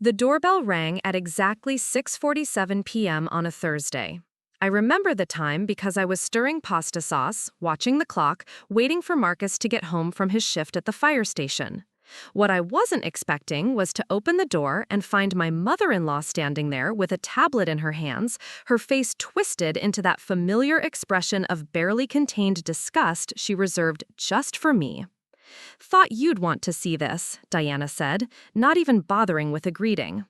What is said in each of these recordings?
The doorbell rang at exactly 6:47 p.m. on a Thursday. I remember the time because I was stirring pasta sauce, watching the clock, waiting for Marcus to get home from his shift at the fire station. What I wasn't expecting was to open the door and find my mother-in-law standing there with a tablet in her hands, her face twisted into that familiar expression of barely contained disgust she reserved just for me. "Thought you'd want to see this," Diana said, not even bothering with a greeting.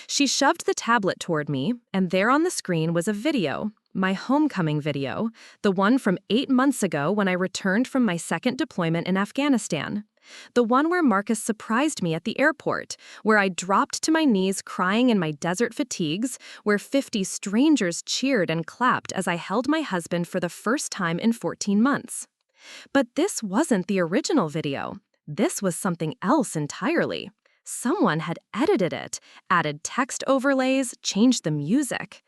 She shoved the tablet toward me, and there on the screen was a video, my homecoming video, the one from 8 months ago when I returned from my second deployment in Afghanistan. The one where Marcus surprised me at the airport, where I dropped to my knees crying in my desert fatigues, where 50 strangers cheered and clapped as I held my husband for the first time in 14 months. But this wasn't the original video. This was something else entirely. Someone had edited it, added text overlays, changed the music.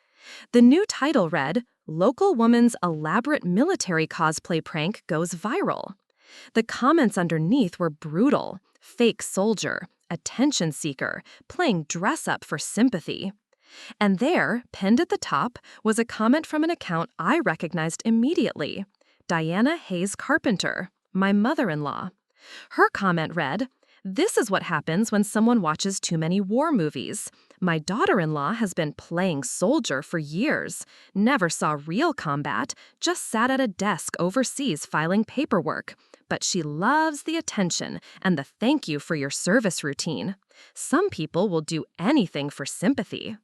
The new title read, "Local Woman's Elaborate Military Cosplay Prank Goes Viral." The comments underneath were brutal. Fake soldier, attention seeker, playing dress up for sympathy. And there, pinned at the top, was a comment from an account I recognized immediately. Diana Hayes Carpenter, my mother-in-law. Her comment read, "This is what happens when someone watches too many war movies. My daughter-in-law has been playing soldier for years, never saw real combat, just sat at a desk overseas filing paperwork. But she loves the attention and the thank you for your service routine. Some people will do anything for sympathy."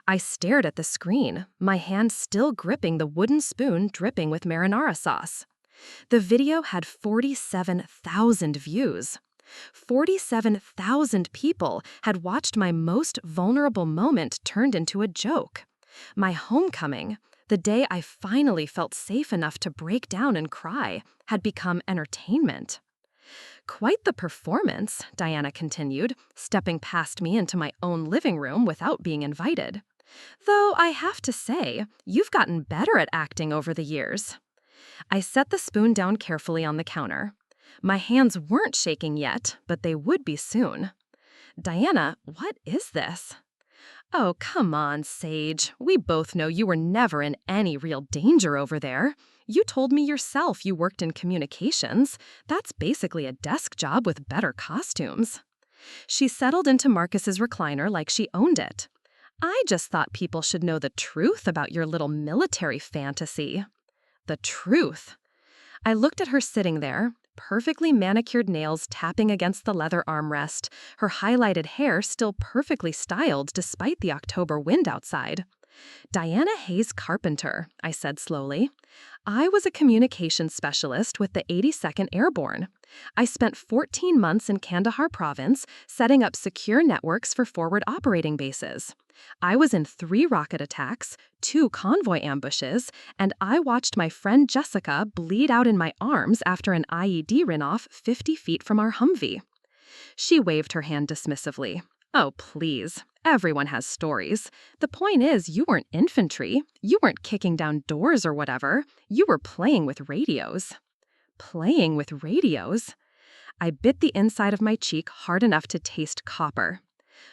I stared at the screen, my hand still gripping the wooden spoon dripping with marinara sauce. The video had 47,000 views. 47,000 people had watched my most vulnerable moment turned into a joke. My homecoming, the day I finally felt safe enough to break down and cry, had become entertainment. "Quite the performance," Diana continued, stepping past me into my own living room without being invited. "Though I have to say, you've gotten better at acting over the years." I set the spoon down carefully on the counter. My hands weren't shaking yet, but they would be soon. "Diana, what is this?" "Oh, come on, Sage. We both know you were never in any real danger over there. You told me yourself you worked in communications. That's basically a desk job with better costumes." She settled into Marcus's recliner like she owned it. "I just thought people should know the truth about your little military fantasy." The truth. I looked at her sitting there, perfectly manicured nails tapping against the leather armrest, her highlighted hair still perfectly styled despite the October wind outside. "Diana Hayes Carpenter," I said slowly. "I was a communications specialist with the 82nd Airborne. I spent 14 months in Kandahar province setting up secure networks for forward operating bases. I was in 3 rocket attacks, 2 convoy ambushes, and I watched my friend Jessica bleed out in my arms after an IED ran off 50 feet from our Humvee." She waved her hand dismissively. "Oh, please. Everyone has stories. The point is, you weren't infantry. You weren't kicking down doors or whatever. You were playing with radios." Playing with radios? I bit the inside of my cheek hard enough to taste copper.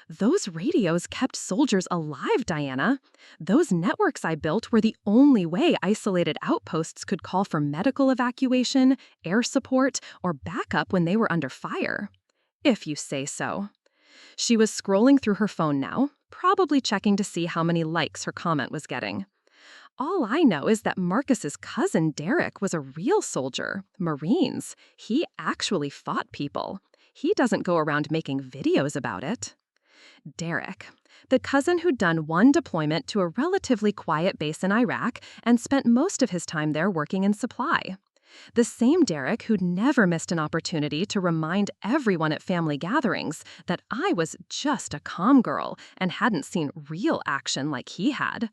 "Those radios kept soldiers alive, Diana. Those networks I built were the only way isolated outposts could call for medical evacuation, air support, or backup when they were under fire." "If you say so." She was scrolling through her phone now, probably checking to see how many likes her comment was getting. "All I know is that Marcus's cousin Derek was a real soldier, Marines. He actually fought people. He doesn't go around making videos about it." Derek, the cousin who'd done one deployment to a relatively quiet base in Iraq and spent most of his time there working in supply. The same Derek who'd never missed an opportunity to remind everyone at family gatherings that I was just a comm girl and hadn't seen real action like he had.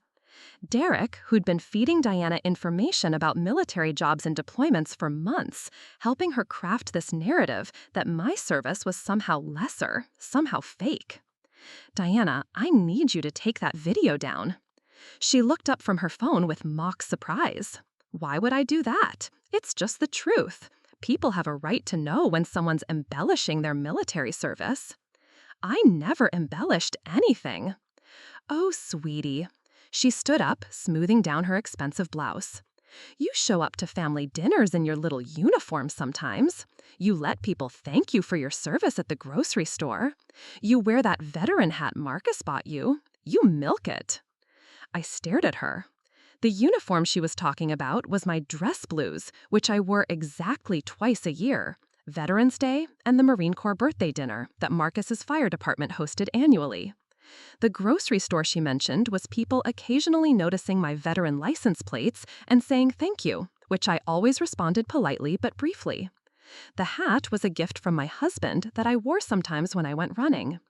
Derek, who'd been feeding Diana information about military jobs and deployments for months, helping her craft this narrative that my service was somehow lesser, somehow fake. "Diana, I need you to take that video down." She looked up from her phone with mock surprise. "Why would I do that? It's just the truth. People have a right to know when someone's embellishing their military service." I never embellished anything. Oh, sweetie. She stood up, smoothing down her expensive blouse. You show up to family dinners in your little uniform sometimes. You let people thank you for your service at the grocery store. You wear that veteran hat Marcus bought you. You milk it. I stared at her. The uniform she was talking about was my dress blues, which I wore exactly twice a year, Veterans Day and the Marine Corps birthday dinner that Marcus's fire department hosted annually. The grocery store she mentioned was people occasionally noticing my veteran license plates and saying thank you, which I always responded politely but briefly. The hat was a gift from my husband that I wore sometimes when I went running.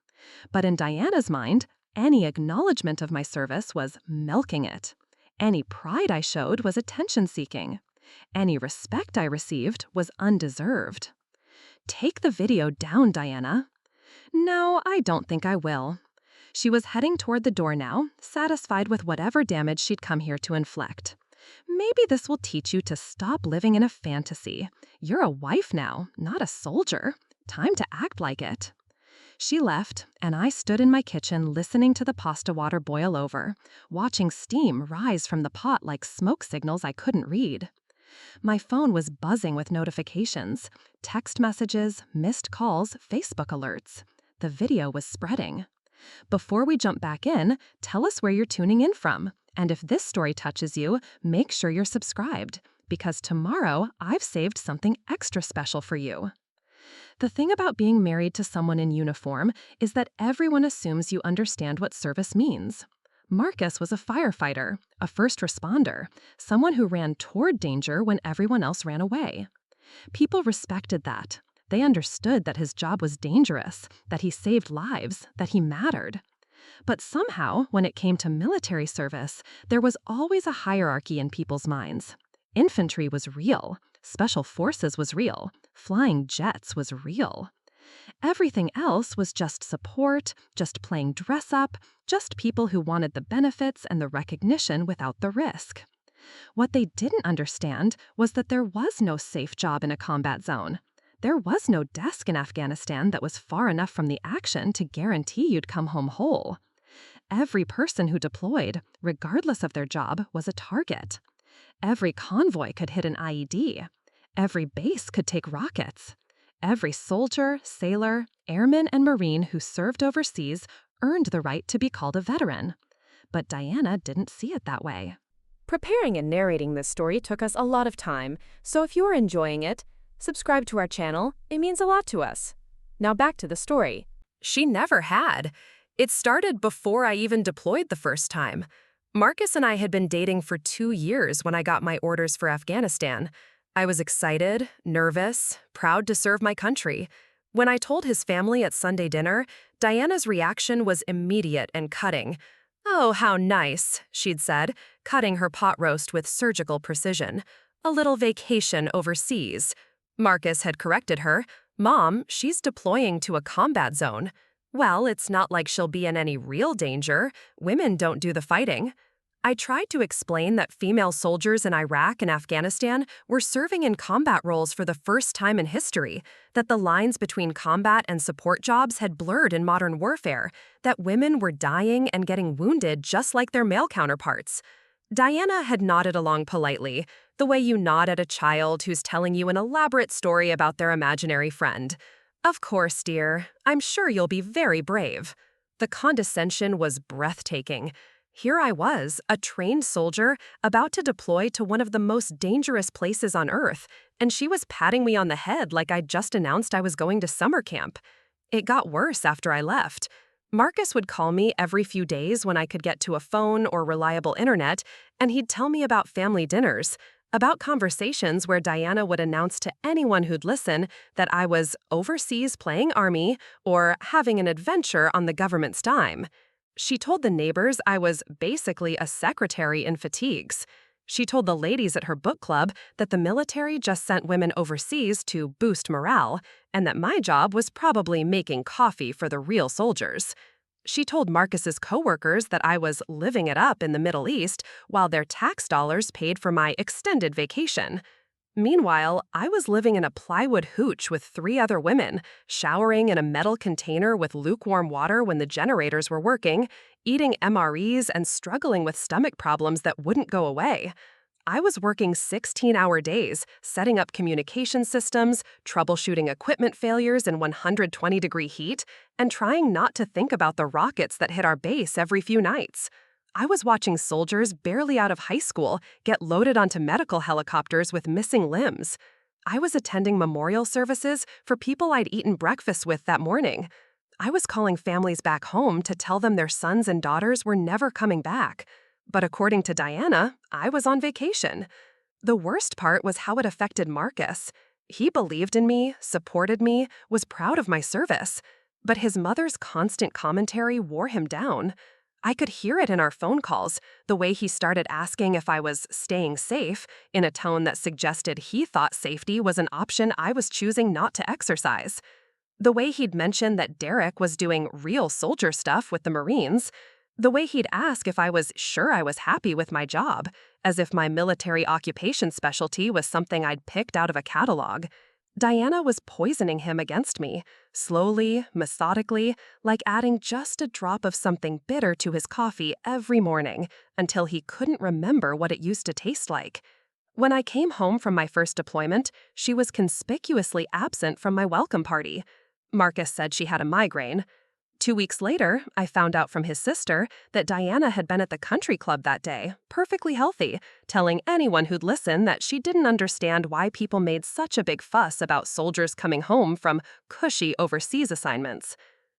But in Diana's mind, any acknowledgement of my service was milking it. Any pride I showed was attention-seeking. Any respect I received was undeserved. Take the video down, Diana. No, I don't think I will. She was heading toward the door now, satisfied with whatever damage she'd come here to inflict. Maybe this will teach you to stop living in a fantasy. You're a wife now, not a soldier. Time to act like it. She left, and I stood in my kitchen listening to the pasta water boil over, watching steam rise from the pot like smoke signals I couldn't read. My phone was buzzing with notifications, text messages, missed calls, Facebook alerts. The video was spreading. Before we jump back in, tell us where you're tuning in from. And if this story touches you, make sure you're subscribed, because tomorrow I've saved something extra special for you. The thing about being married to someone in uniform is that everyone assumes you understand what service means. Marcus was a firefighter, a first responder, someone who ran toward danger when everyone else ran away. People respected that. They understood that his job was dangerous, that he saved lives, that he mattered. But somehow, when it came to military service, there was always a hierarchy in people's minds. Infantry was real. Special forces was real. Flying jets was real. Everything else was just support, just playing dress-up, just people who wanted the benefits and the recognition without the risk. What they didn't understand was that there was no safe job in a combat zone. There was no desk in Afghanistan that was far enough from the action to guarantee you'd come home whole. Every person who deployed, regardless of their job, was a target. Every convoy could hit an IED. Every base could take rockets. Every soldier, sailor, airman, and Marine who served overseas earned the right to be called a veteran. But Diana didn't see it that way. Preparing and narrating this story took us a lot of time, so if you are enjoying it, subscribe to our channel. It means a lot to us. Now back to the story. She never had. It started before I even deployed the first time. Marcus and I had been dating for 2 years when I got my orders for Afghanistan. I was excited, nervous, proud to serve my country. When I told his family at Sunday dinner, Diana's reaction was immediate and cutting. "Oh, how nice," she'd said, cutting her pot roast with surgical precision. "A little vacation overseas." Marcus had corrected her. "Mom, she's deploying to a combat zone." "Well, it's not like she'll be in any real danger. Women don't do the fighting." I tried to explain that female soldiers in Iraq and Afghanistan were serving in combat roles for the first time in history, that the lines between combat and support jobs had blurred in modern warfare, that women were dying and getting wounded just like their male counterparts. Diana had nodded along politely, the way you nod at a child who's telling you an elaborate story about their imaginary friend. "Of course, dear. I'm sure you'll be very brave." The condescension was breathtaking. Here I was, a trained soldier, about to deploy to one of the most dangerous places on Earth, and she was patting me on the head like I'd just announced I was going to summer camp. It got worse after I left. Marcus would call me every few days when I could get to a phone or reliable internet, and he'd tell me about family dinners, about conversations where Diana would announce to anyone who'd listen that I was overseas playing army or having an adventure on the government's dime. She told the neighbors I was basically a secretary in fatigues. She told the ladies at her book club that the military just sent women overseas to boost morale, and that my job was probably making coffee for the real soldiers. She told Marcus's coworkers that I was living it up in the Middle East while their tax dollars paid for my extended vacation. Meanwhile, I was living in a plywood hooch with 3 other women, showering in a metal container with lukewarm water when the generators were working, eating MREs, and struggling with stomach problems that wouldn't go away. I was working 16-hour days, setting up communication systems, troubleshooting equipment failures in 120-degree heat, and trying not to think about the rockets that hit our base every few nights. I was watching soldiers barely out of high school get loaded onto medical helicopters with missing limbs. I was attending memorial services for people I'd eaten breakfast with that morning. I was calling families back home to tell them their sons and daughters were never coming back. But according to Diana, I was on vacation. The worst part was how it affected Marcus. He believed in me, supported me, was proud of my service. But his mother's constant commentary wore him down. I could hear it in our phone calls, the way he started asking if I was staying safe, in a tone that suggested he thought safety was an option I was choosing not to exercise. The way he'd mention that Derek was doing real soldier stuff with the Marines. The way he'd ask if I was sure I was happy with my job, as if my military occupation specialty was something I'd picked out of a catalog. Diana was poisoning him against me, slowly, methodically, like adding just a drop of something bitter to his coffee every morning until he couldn't remember what it used to taste like. When I came home from my first deployment, she was conspicuously absent from my welcome party. Marcus said she had a migraine. 2 weeks later, I found out from his sister that Diana had been at the country club that day, perfectly healthy, telling anyone who'd listen that she didn't understand why people made such a big fuss about soldiers coming home from cushy overseas assignments.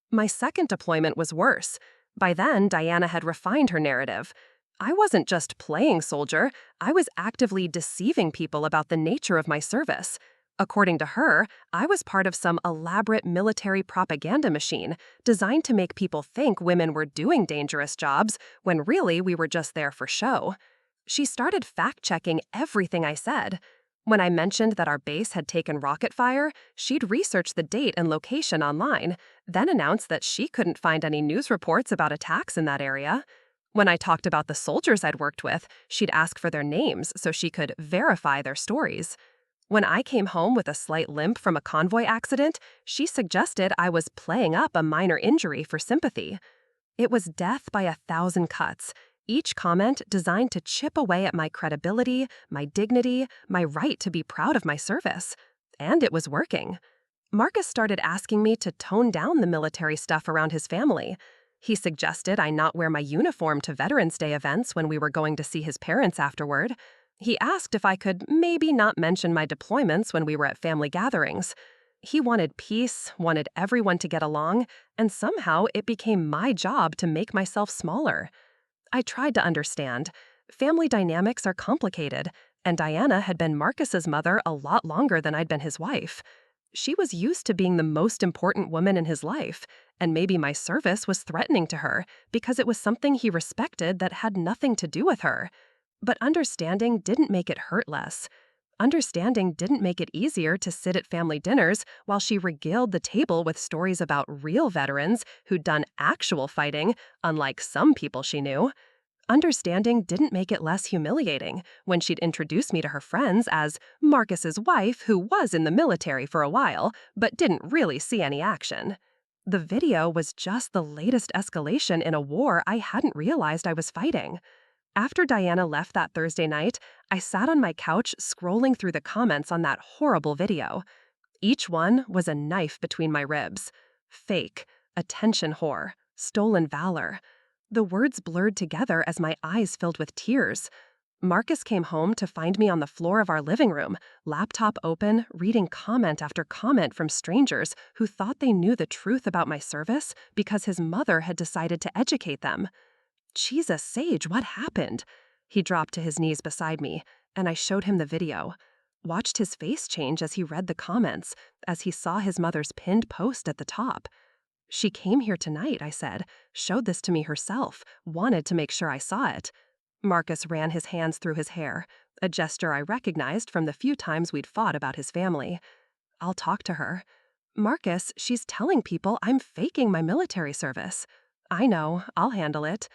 My second deployment was worse. By then, Diana had refined her narrative. I wasn't just playing soldier, I was actively deceiving people about the nature of my service. According to her, I was part of some elaborate military propaganda machine designed to make people think women were doing dangerous jobs when really we were just there for show. She started fact-checking everything I said. When I mentioned that our base had taken rocket fire, she'd research the date and location online, then announce that she couldn't find any news reports about attacks in that area. When I talked about the soldiers I'd worked with, she'd ask for their names so she could verify their stories. When I came home with a slight limp from a convoy accident, she suggested I was playing up a minor injury for sympathy. It was death by 1,000 cuts, each comment designed to chip away at my credibility, my dignity, my right to be proud of my service. And it was working. Marcus started asking me to tone down the military stuff around his family. He suggested I not wear my uniform to Veterans Day events when we were going to see his parents afterward. He asked if I could maybe not mention my deployments when we were at family gatherings. He wanted peace, wanted everyone to get along, and somehow it became my job to make myself smaller. I tried to understand. Family dynamics are complicated, and Diana had been Marcus's mother a lot longer than I'd been his wife. She was used to being the most important woman in his life, and maybe my service was threatening to her because it was something he respected that had nothing to do with her. But understanding didn't make it hurt less. Understanding didn't make it easier to sit at family dinners while she regaled the table with stories about real veterans who'd done actual fighting, unlike some people she knew. Understanding didn't make it less humiliating when she'd introduce me to her friends as Marcus's wife who was in the military for a while, but didn't really see any action. The video was just the latest escalation in a war I hadn't realized I was fighting. After Diana left that Thursday night, I sat on my couch scrolling through the comments on that horrible video. Each one was a knife between my ribs. Fake, attention whore, stolen valor. The words blurred together as my eyes filled with tears. Marcus came home to find me on the floor of our living room, laptop open, reading comment after comment from strangers who thought they knew the truth about my service because his mother had decided to educate them. Jesus, Sage, what happened? He dropped to his knees beside me, and I showed him the video. Watched his face change as he read the comments, as he saw his mother's pinned post at the top. She came here tonight, I said, showed this to me herself, wanted to make sure I saw it. Marcus ran his hands through his hair, a gesture I recognized from the few times we'd fought about his family. I'll talk to her. Marcus, she's telling people I'm faking my military service. I know, I'll handle it.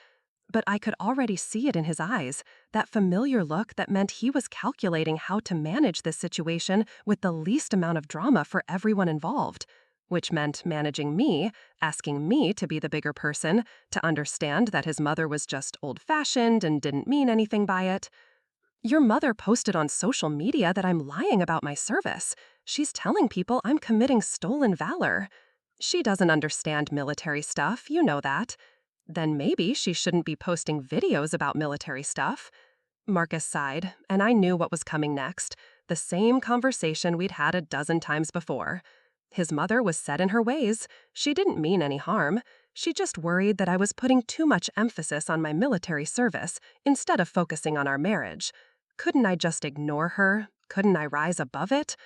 But I could already see it in his eyes, that familiar look that meant he was calculating how to manage this situation with the least amount of drama for everyone involved, which meant managing me, asking me to be the bigger person, to understand that his mother was just old-fashioned and didn't mean anything by it. Your mother posted on social media that I'm lying about my service. She's telling people I'm committing stolen valor. She doesn't understand military stuff, you know that. Then maybe she shouldn't be posting videos about military stuff. Marcus sighed, and I knew what was coming next. The same conversation we'd had a dozen times before. His mother was set in her ways. She didn't mean any harm. She just worried that I was putting too much emphasis on my military service instead of focusing on our marriage. Couldn't I just ignore her? Couldn't I rise above it?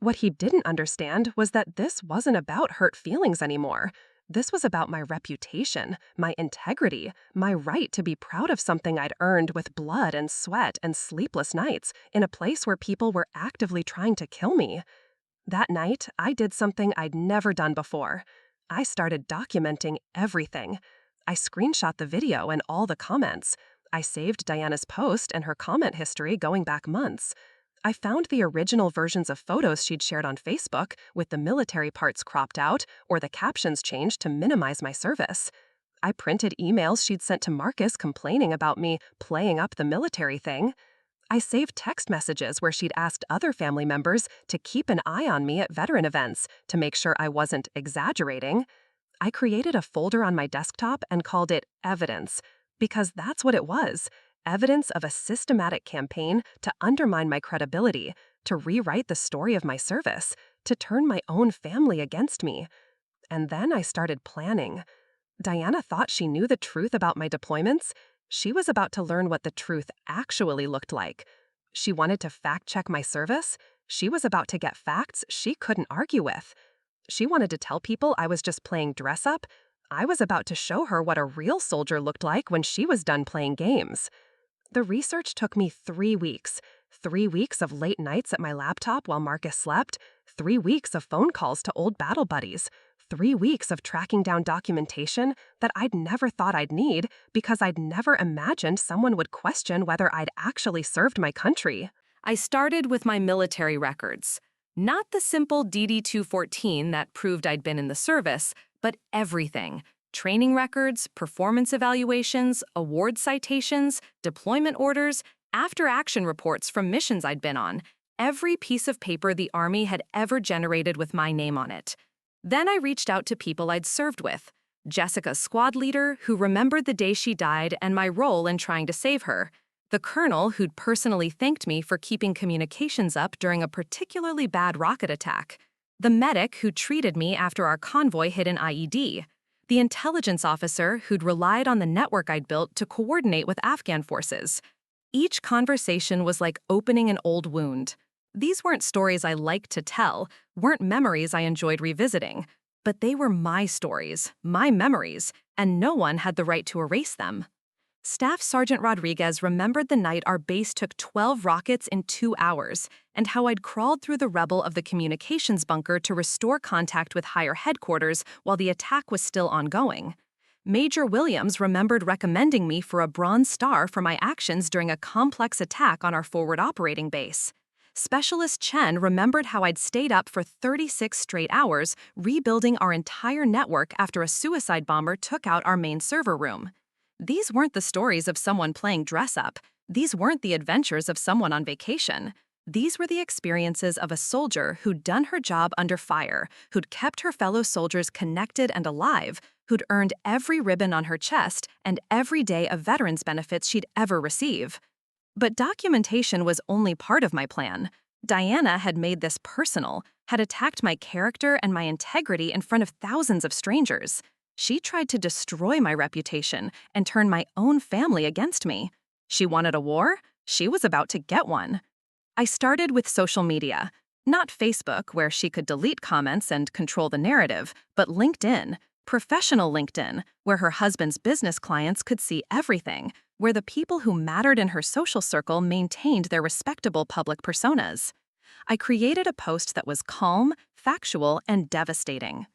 What he didn't understand was that this wasn't about hurt feelings anymore. This was about my reputation, my integrity, my right to be proud of something I'd earned with blood and sweat and sleepless nights in a place where people were actively trying to kill me. That night, I did something I'd never done before. I started documenting everything. I screenshot the video and all the comments. I saved Diana's post and her comment history going back months. I found the original versions of photos she'd shared on Facebook with the military parts cropped out or the captions changed to minimize my service. I printed emails she'd sent to Marcus complaining about me playing up the military thing. I saved text messages where she'd asked other family members to keep an eye on me at veteran events to make sure I wasn't exaggerating. I created a folder on my desktop and called it Evidence, because that's what it was. Evidence of a systematic campaign to undermine my credibility, to rewrite the story of my service, to turn my own family against me. And then I started planning. Diana thought she knew the truth about my deployments. She was about to learn what the truth actually looked like. She wanted to fact-check my service. She was about to get facts she couldn't argue with. She wanted to tell people I was just playing dress-up. I was about to show her what a real soldier looked like when she was done playing games. The research took me 3 weeks. 3 weeks of late nights at my laptop while Marcus slept. 3 weeks of phone calls to old battle buddies. 3 weeks of tracking down documentation that I'd never thought I'd need because I'd never imagined someone would question whether I'd actually served my country. I started with my military records. Not the simple DD-214 that proved I'd been in the service, but everything. Training records, performance evaluations, award citations, deployment orders, after-action reports from missions I'd been on. Every piece of paper the Army had ever generated with my name on it. Then I reached out to people I'd served with. Jessica's squad leader, who remembered the day she died and my role in trying to save her. The colonel who'd personally thanked me for keeping communications up during a particularly bad rocket attack. The medic who treated me after our convoy hit an IED. The intelligence officer who'd relied on the network I'd built to coordinate with Afghan forces. Each conversation was like opening an old wound. These weren't stories I liked to tell, weren't memories I enjoyed revisiting, but they were my stories, my memories, and no one had the right to erase them. Staff Sergeant Rodriguez remembered the night our base took 12 rockets in 2 hours, and how I'd crawled through the rubble of the communications bunker to restore contact with higher headquarters while the attack was still ongoing. Major Williams remembered recommending me for a Bronze Star for my actions during a complex attack on our forward operating base. Specialist Chen remembered how I'd stayed up for 36 straight hours rebuilding our entire network after a suicide bomber took out our main server room. These weren't the stories of someone playing dress-up. These weren't the adventures of someone on vacation. These were the experiences of a soldier who'd done her job under fire, who'd kept her fellow soldiers connected and alive, who'd earned every ribbon on her chest and every day of veterans' benefits she'd ever receive. But documentation was only part of my plan. Diana had made this personal, had attacked my character and my integrity in front of thousands of strangers. She tried to destroy my reputation and turn my own family against me. She wanted a war? She was about to get one. I started with social media. Not Facebook, where she could delete comments and control the narrative, but LinkedIn. Professional LinkedIn, where her husband's business clients could see everything, where the people who mattered in her social circle maintained their respectable public personas. I created a post that was calm, factual, and devastating.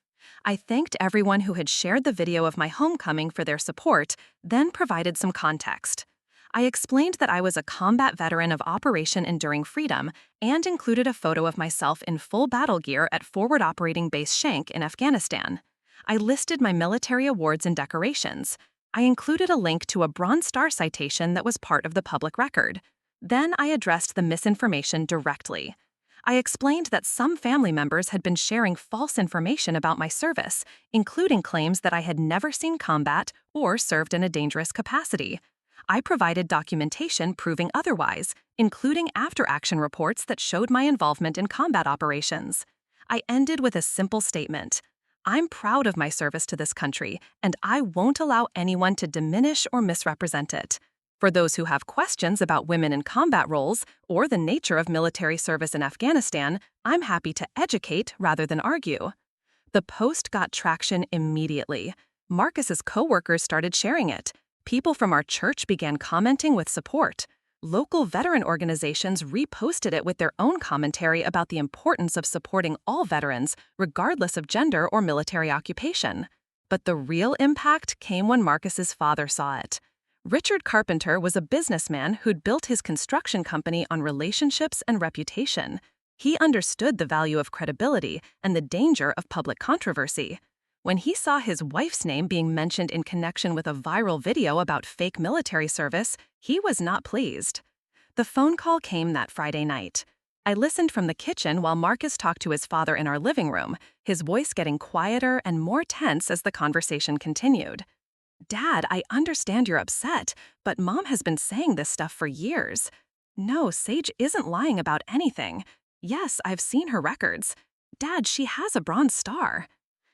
I thanked everyone who had shared the video of my homecoming for their support, then provided some context. I explained that I was a combat veteran of Operation Enduring Freedom and included a photo of myself in full battle gear at Forward Operating Base Shank in Afghanistan. I listed my military awards and decorations. I included a link to a Bronze Star citation that was part of the public record. Then I addressed the misinformation directly. I explained that some family members had been sharing false information about my service, including claims that I had never seen combat or served in a dangerous capacity. I provided documentation proving otherwise, including after-action reports that showed my involvement in combat operations. I ended with a simple statement: I'm proud of my service to this country, and I won't allow anyone to diminish or misrepresent it. For those who have questions about women in combat roles or the nature of military service in Afghanistan, I'm happy to educate rather than argue. The post got traction immediately. Marcus's coworkers started sharing it. People from our church began commenting with support. Local veteran organizations reposted it with their own commentary about the importance of supporting all veterans, regardless of gender or military occupation. But the real impact came when Marcus's father saw it. Richard Carpenter was a businessman who'd built his construction company on relationships and reputation. He understood the value of credibility and the danger of public controversy. When he saw his wife's name being mentioned in connection with a viral video about fake military service, he was not pleased. The phone call came that Friday night. I listened from the kitchen while Marcus talked to his father in our living room, his voice getting quieter and more tense as the conversation continued. "Dad, I understand you're upset, but Mom has been saying this stuff for years. No, Sage isn't lying about anything. Yes, I've seen her records. Dad, she has a Bronze Star."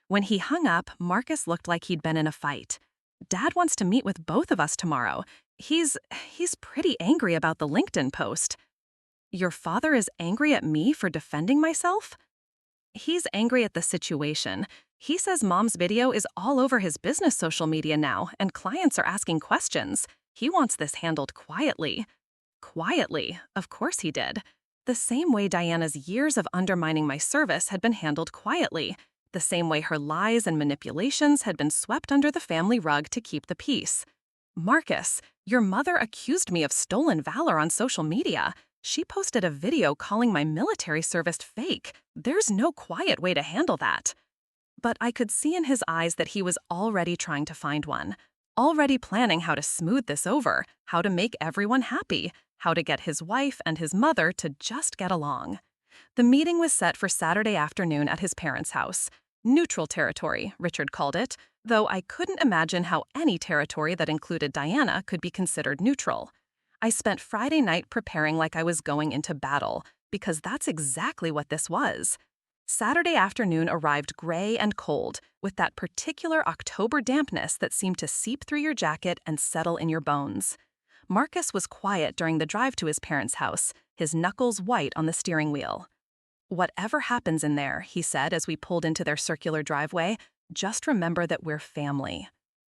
When he hung up, Marcus looked like he'd been in a fight. "Dad wants to meet with both of us tomorrow. He's pretty angry about the LinkedIn post." "Your father is angry at me for defending myself?" "He's angry at the situation. He says Mom's video is all over his business social media now, and clients are asking questions. He wants this handled quietly." Quietly, of course he did. The same way Diana's years of undermining my service had been handled quietly. The same way her lies and manipulations had been swept under the family rug to keep the peace. "Marcus, your mother accused me of stolen valor on social media. She posted a video calling my military service fake. There's no quiet way to handle that." But I could see in his eyes that he was already trying to find one, already planning how to smooth this over, how to make everyone happy, how to get his wife and his mother to just get along. The meeting was set for Saturday afternoon at his parents' house. Neutral territory, Richard called it, though I couldn't imagine how any territory that included Diana could be considered neutral. I spent Friday night preparing like I was going into battle, because that's exactly what this was. Saturday afternoon arrived gray and cold, with that particular October dampness that seemed to seep through your jacket and settle in your bones. Marcus was quiet during the drive to his parents' house, his knuckles white on the steering wheel. "Whatever happens in there," he said as we pulled into their circular driveway, "just remember that we're family."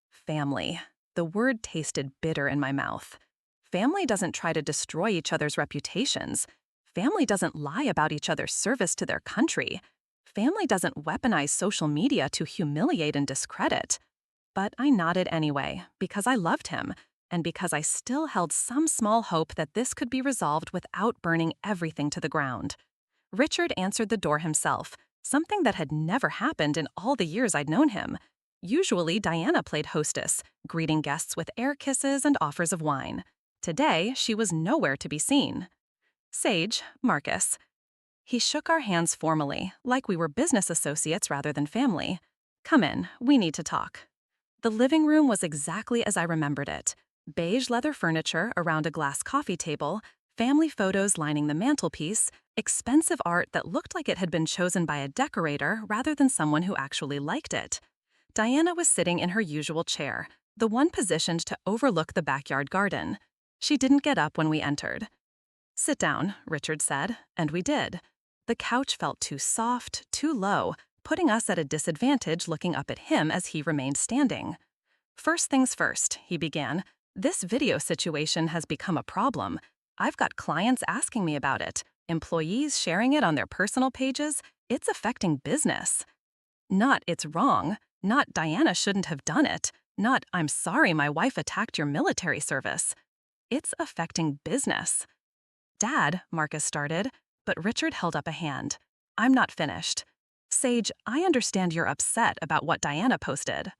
Family. The word tasted bitter in my mouth. Family doesn't try to destroy each other's reputations. Family doesn't lie about each other's service to their country. Family doesn't weaponize social media to humiliate and discredit. But I nodded anyway, because I loved him, and because I still held some small hope that this could be resolved without burning everything to the ground. Richard answered the door himself, something that had never happened in all the years I'd known him. Usually, Diana played hostess, greeting guests with air kisses and offers of wine. Today, she was nowhere to be seen. "Sage, Marcus." He shook our hands formally, like we were business associates rather than family. "Come in, we need to talk." The living room was exactly as I remembered it. Beige leather furniture around a glass coffee table, family photos lining the mantelpiece, expensive art that looked like it had been chosen by a decorator rather than someone who actually liked it. Diana was sitting in her usual chair, the one positioned to overlook the backyard garden. She didn't get up when we entered. "Sit down," Richard said, and we did. The couch felt too soft, too low, putting us at a disadvantage looking up at him as he remained standing. "First things first," he began. "This video situation has become a problem. I've got clients asking me about it, employees sharing it on their personal pages. It's affecting business." Not "it's wrong," not "Diana shouldn't have done it," not "I'm sorry my wife attacked your military service." It's affecting business. "Dad," Marcus started, but Richard held up a hand. "I'm not finished. Sage, I understand you're upset about what Diana posted."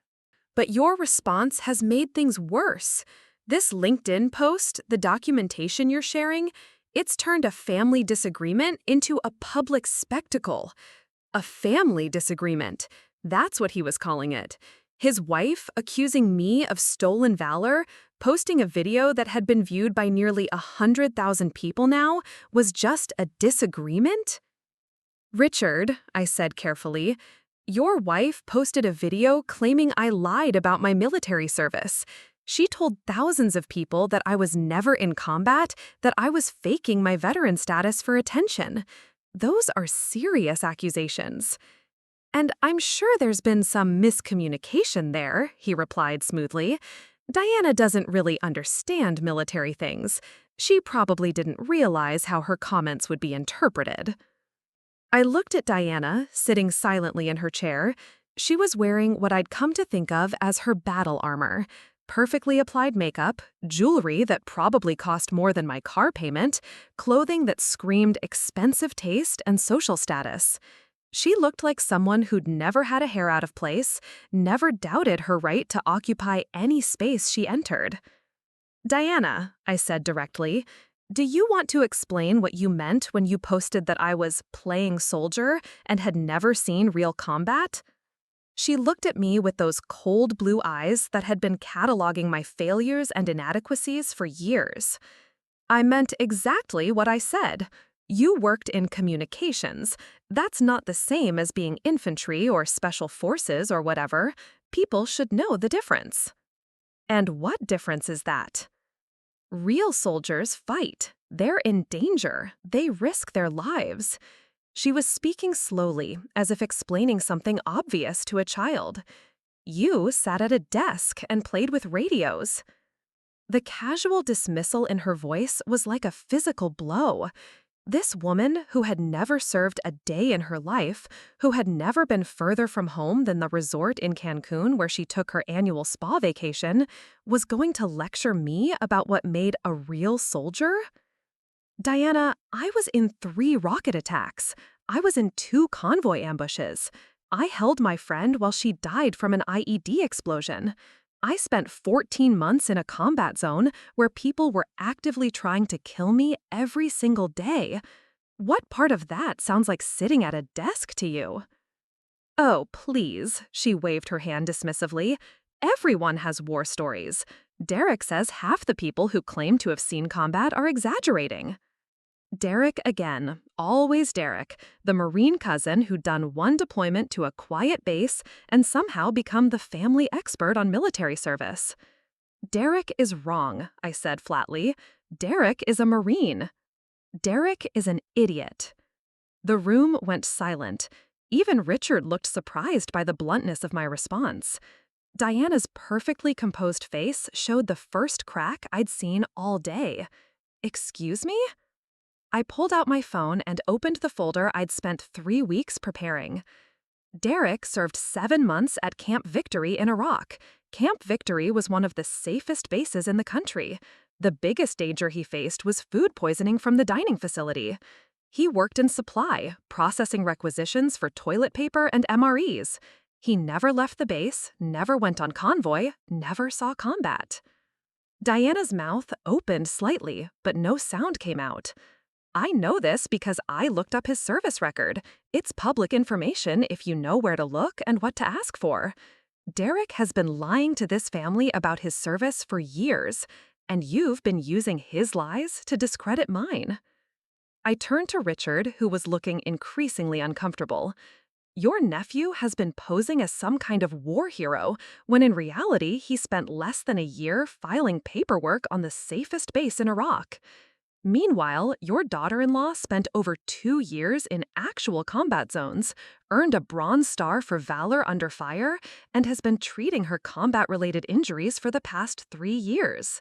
But your response has made things worse. This LinkedIn post, the documentation you're sharing, it's turned a family disagreement into a public spectacle. A family disagreement. That's what he was calling it. His wife accusing me of stolen valor, posting a video that had been viewed by nearly 100,000 people now, was just a disagreement? "Richard," I said carefully, "your wife posted a video claiming I lied about my military service. She told thousands of people that I was never in combat, that I was faking my veteran status for attention. Those are serious accusations." "And I'm sure there's been some miscommunication there," he replied smoothly. "Diana doesn't really understand military things. She probably didn't realize how her comments would be interpreted." I looked at Diana, sitting silently in her chair. She was wearing what I'd come to think of as her battle armor. Perfectly applied makeup, jewelry that probably cost more than my car payment, clothing that screamed expensive taste and social status. She looked like someone who'd never had a hair out of place, never doubted her right to occupy any space she entered. "Diana," I said directly, "do you want to explain what you meant when you posted that I was playing soldier and had never seen real combat?" She looked at me with those cold blue eyes that had been cataloging my failures and inadequacies for years. "I meant exactly what I said. You worked in communications. That's not the same as being infantry or special forces or whatever. People should know the difference." "And what difference is that?" "Real soldiers fight. They're in danger. They risk their lives." She was speaking slowly, as if explaining something obvious to a child. "You sat at a desk and played with radios." The casual dismissal in her voice was like a physical blow. This woman, who had never served a day in her life, who had never been further from home than the resort in Cancun where she took her annual spa vacation, was going to lecture me about what made a real soldier? "Diana, I was in 3 rocket attacks. I was in 2 convoy ambushes. I held my friend while she died from an IED explosion. I spent 14 months in a combat zone where people were actively trying to kill me every single day. What part of that sounds like sitting at a desk to you?" "Oh, please," she waved her hand dismissively. "Everyone has war stories. Derek says half the people who claim to have seen combat are exaggerating." Derek again, always Derek, the Marine cousin who'd done one deployment to a quiet base and somehow become the family expert on military service. "Derek is wrong," I said flatly. "Derek is a Marine. Derek is an idiot." The room went silent. Even Richard looked surprised by the bluntness of my response. Diana's perfectly composed face showed the first crack I'd seen all day. "Excuse me?" I pulled out my phone and opened the folder I'd spent 3 weeks preparing. Derek served 7 months at Camp Victory in Iraq. Camp Victory was one of the safest bases in the country. The biggest danger he faced was food poisoning from the dining facility. He worked in supply, processing requisitions for toilet paper and MREs. He never left the base, never went on convoy, never saw combat. Diana's mouth opened slightly, but no sound came out. "I know this because I looked up his service record. It's public information if you know where to look and what to ask for. Derek has been lying to this family about his service for years, and you've been using his lies to discredit mine." I turned to Richard, who was looking increasingly uncomfortable. "Your nephew has been posing as some kind of war hero, when in reality he spent less than a year filing paperwork on the safest base in Iraq. Meanwhile, your daughter-in-law spent over 2 years in actual combat zones, earned a Bronze Star for valor under fire, and has been treating her combat-related injuries for the past 3 years."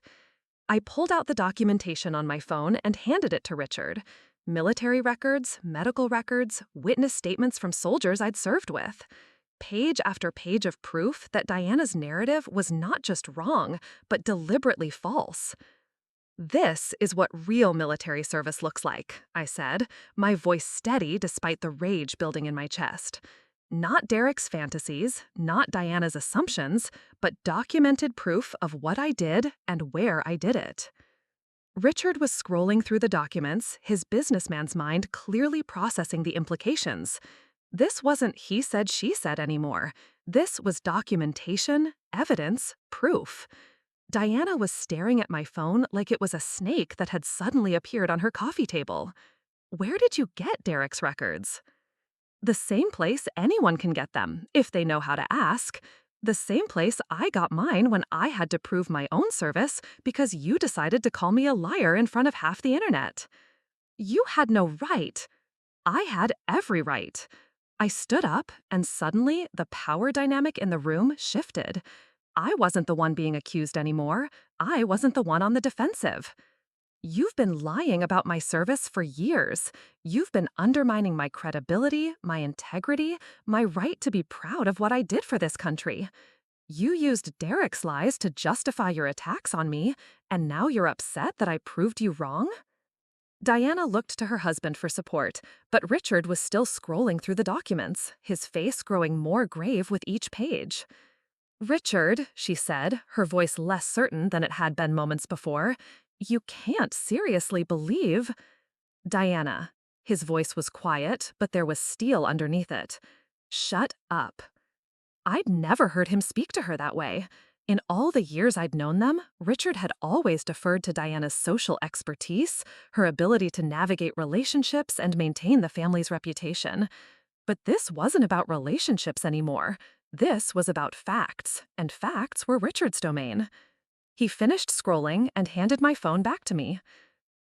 I pulled out the documentation on my phone and handed it to Richard. Military records, medical records, witness statements from soldiers I'd served with. Page after page of proof that Diana's narrative was not just wrong, but deliberately false. "This is what real military service looks like," I said, my voice steady despite the rage building in my chest. Not Derek's fantasies, not Diana's assumptions, but documented proof of what I did and where I did it. Richard was scrolling through the documents, his businessman's mind clearly processing the implications. This wasn't he said, she said anymore. This was documentation, evidence, proof. Diana was staring at my phone like it was a snake that had suddenly appeared on her coffee table. "Where did you get Derek's records?" "The same place anyone can get them, if they know how to ask. The same place I got mine when I had to prove my own service because you decided to call me a liar in front of half the internet." "You had no right." "I had every right." I stood up, and suddenly the power dynamic in the room shifted. I wasn't the one being accused anymore. I wasn't the one on the defensive. "You've been lying about my service for years. You've been undermining my credibility, my integrity, my right to be proud of what I did for this country. You used Derek's lies to justify your attacks on me, and now you're upset that I proved you wrong?" Diana looked to her husband for support, but Richard was still scrolling through the documents, his face growing more grave with each page. "Richard," she said, her voice less certain than it had been moments before, "you can't seriously believe—" "Diana." His voice was quiet, but there was steel underneath it. "Shut up." I'd never heard him speak to her that way. In all the years I'd known them, Richard had always deferred to Diana's social expertise, her ability to navigate relationships and maintain the family's reputation. But this wasn't about relationships anymore. This was about facts, and facts were Richard's domain. He finished scrolling and handed my phone back to me.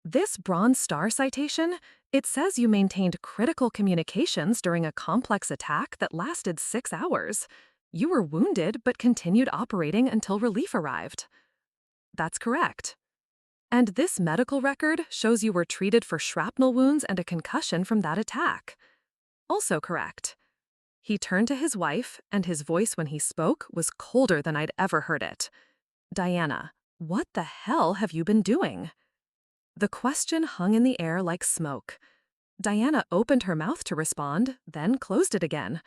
"This Bronze Star citation, it says you maintained critical communications during a complex attack that lasted 6 hours. You were wounded but continued operating until relief arrived." "That's correct." "And this medical record shows you were treated for shrapnel wounds and a concussion from that attack." "Also correct." He turned to his wife, and his voice when he spoke was colder than I'd ever heard it. "Diana, what the hell have you been doing?" The question hung in the air like smoke. Diana opened her mouth to respond, then closed it again.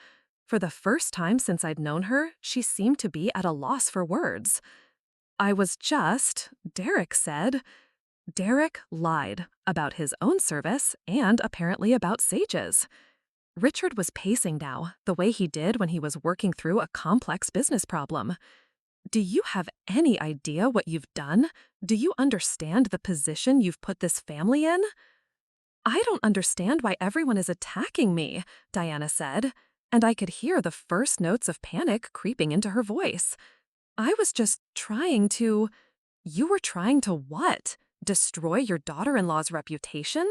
For the first time since I'd known her, she seemed to be at a loss for words. "I was just," Derek said. Derek lied about his own service and apparently about Sage's. Richard was pacing now, the way he did when he was working through a complex business problem. "Do you have any idea what you've done? Do you understand the position you've put this family in?" "I don't understand why everyone is attacking me," Diana said, and I could hear the first notes of panic creeping into her voice. "I was just trying to—" "You were trying to what? Destroy your daughter-in-law's reputation?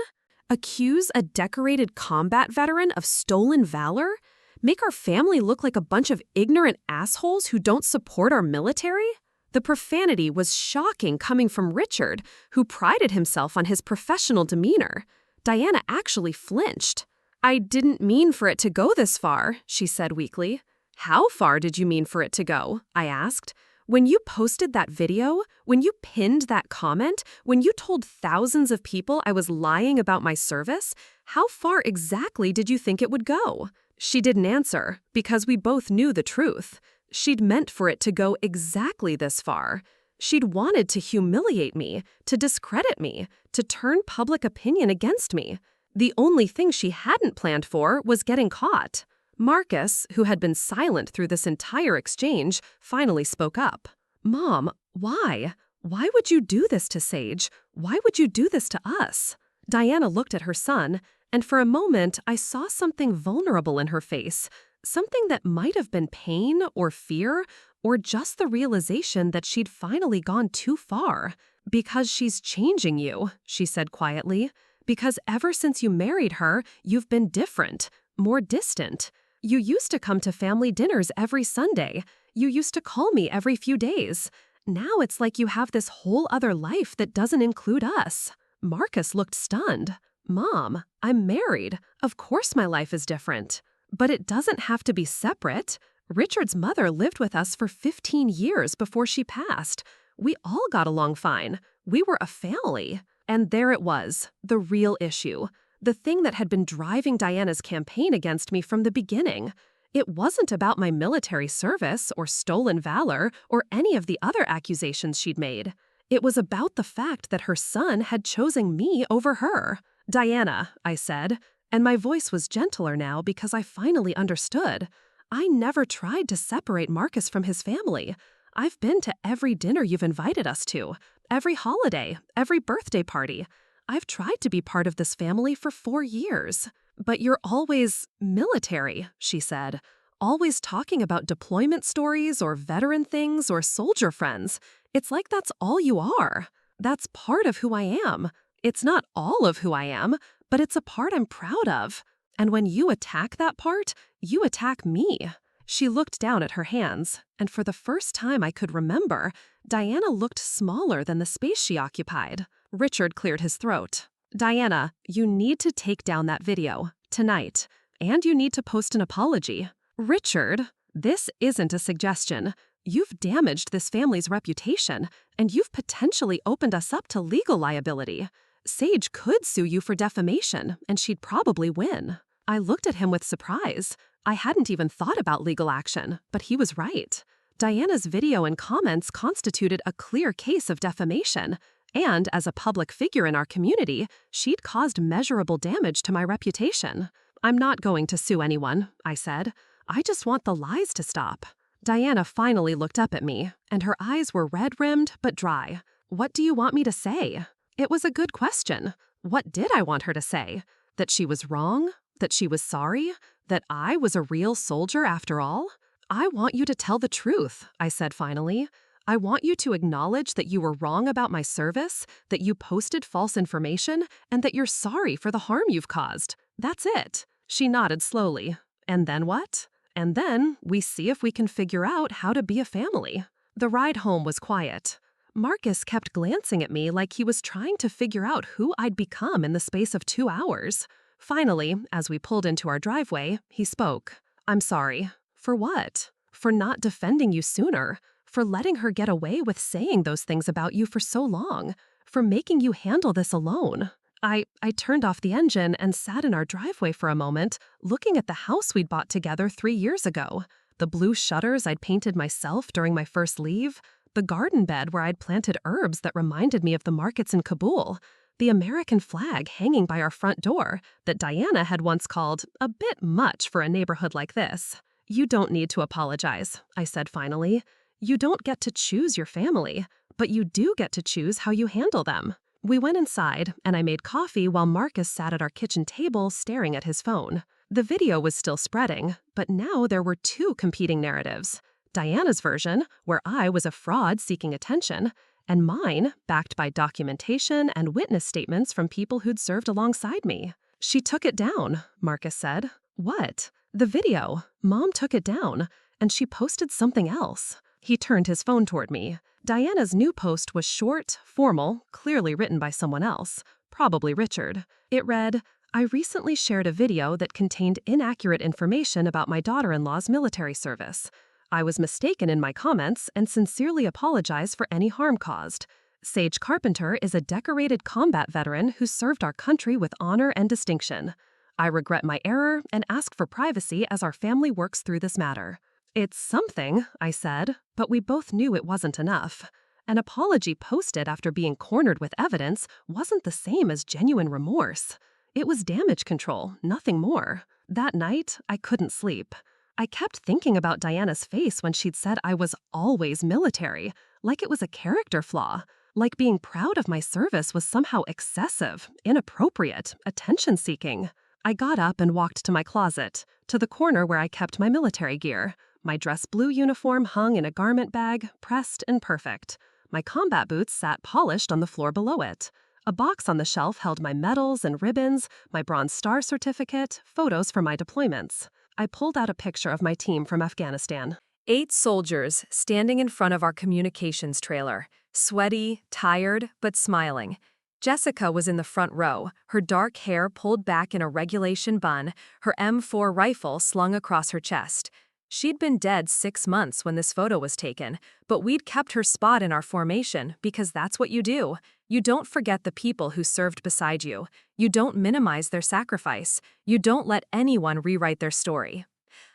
Accuse a decorated combat veteran of stolen valor? Make our family look like a bunch of ignorant assholes who don't support our military?" The profanity was shocking coming from Richard, who prided himself on his professional demeanor. Diana actually flinched. "I didn't mean for it to go this far," she said weakly. "How far did you mean for it to go?" I asked. "When you posted that video, when you pinned that comment, when you told thousands of people I was lying about my service, how far exactly did you think it would go?" She didn't answer, because we both knew the truth. She'd meant for it to go exactly this far. She'd wanted to humiliate me, to discredit me, to turn public opinion against me. The only thing she hadn't planned for was getting caught. Marcus, who had been silent through this entire exchange, finally spoke up. "Mom, why? Why would you do this to Sage? Why would you do this to us?" Diana looked at her son, and for a moment I saw something vulnerable in her face, something that might have been pain or fear, or just the realization that she'd finally gone too far. "Because she's changing you," she said quietly. "Because ever since you married her, you've been different, more distant. You used to come to family dinners every Sunday. You used to call me every few days. Now it's like you have this whole other life that doesn't include us." Marcus looked stunned. "Mom, I'm married. Of course my life is different." But it doesn't have to be separate. Richard's mother lived with us for 15 years before she passed. We all got along fine. We were a family. And there it was, the real issue. The thing that had been driving Diana's campaign against me from the beginning. It wasn't about my military service or stolen valor or any of the other accusations she'd made. It was about the fact that her son had chosen me over her. "Diana," I said, and my voice was gentler now because I finally understood. I never tried to separate Marcus from his family. I've been to every dinner you've invited us to, every holiday, every birthday party. I've tried to be part of this family for 4 years. But you're always military, she said. Always talking about deployment stories or veteran things or soldier friends. It's like that's all you are. That's part of who I am. It's not all of who I am, but it's a part I'm proud of. And when you attack that part, you attack me. She looked down at her hands, and for the first time I could remember, Diana looked smaller than the space she occupied. Richard cleared his throat. "Diana, you need to take down that video, tonight, and you need to post an apology." "Richard, this isn't a suggestion. You've damaged this family's reputation, and you've potentially opened us up to legal liability. Sage could sue you for defamation, and she'd probably win." I looked at him with surprise. I hadn't even thought about legal action, but he was right. Diana's video and comments constituted a clear case of defamation, and as a public figure in our community, she'd caused measurable damage to my reputation. "I'm not going to sue anyone," I said. "I just want the lies to stop." Diana finally looked up at me, and her eyes were red-rimmed but dry. "What do you want me to say?" It was a good question. What did I want her to say? That she was wrong? That she was sorry? That I was a real soldier after all? "I want you to tell the truth," I said finally. "I want you to acknowledge that you were wrong about my service, that you posted false information, and that you're sorry for the harm you've caused. That's it." She nodded slowly. "And then what?" "And then we see if we can figure out how to be a family." The ride home was quiet. Marcus kept glancing at me like he was trying to figure out who I'd become in the space of 2 hours. Finally, as we pulled into our driveway, he spoke. "I'm sorry." "For what?" "For not defending you sooner. For letting her get away with saying those things about you for so long. For making you handle this alone." I turned off the engine and sat in our driveway for a moment, looking at the house we'd bought together 3 years ago. The blue shutters I'd painted myself during my first leave. The garden bed where I'd planted herbs that reminded me of the markets in Kabul. The American flag hanging by our front door that Diana had once called a bit much for a neighborhood like this. "You don't need to apologize," I said finally. "You don't get to choose your family, but you do get to choose how you handle them." We went inside, and I made coffee while Marcus sat at our kitchen table staring at his phone. The video was still spreading, but now there were 2 competing narratives. Diana's version, where I was a fraud seeking attention, and mine, backed by documentation and witness statements from people who'd served alongside me. "She took it down," Marcus said. "What?" "The video. Mom took it down, and she posted something else." He turned his phone toward me. Diana's new post was short, formal, clearly written by someone else, probably Richard. It read, "I recently shared a video that contained inaccurate information about my daughter-in-law's military service. I was mistaken in my comments and sincerely apologize for any harm caused. Sage Carpenter is a decorated combat veteran who served our country with honor and distinction. I regret my error and ask for privacy as our family works through this matter." "It's something," I said, but we both knew it wasn't enough. An apology posted after being cornered with evidence wasn't the same as genuine remorse. It was damage control, nothing more. That night, I couldn't sleep. I kept thinking about Diana's face when she'd said I was always military, like it was a character flaw, like being proud of my service was somehow excessive, inappropriate, attention-seeking. I got up and walked to my closet, to the corner where I kept my military gear. My dress blue uniform hung in a garment bag, pressed and perfect. My combat boots sat polished on the floor below it. A box on the shelf held my medals and ribbons, my Bronze Star certificate, photos from my deployments. I pulled out a picture of my team from Afghanistan. 8 soldiers standing in front of our communications trailer, sweaty, tired, but smiling. Jessica was in the front row, her dark hair pulled back in a regulation bun, her M4 rifle slung across her chest. She'd been dead 6 months when this photo was taken, but we'd kept her spot in our formation because that's what you do. You don't forget the people who served beside you. You don't minimize their sacrifice. You don't let anyone rewrite their story.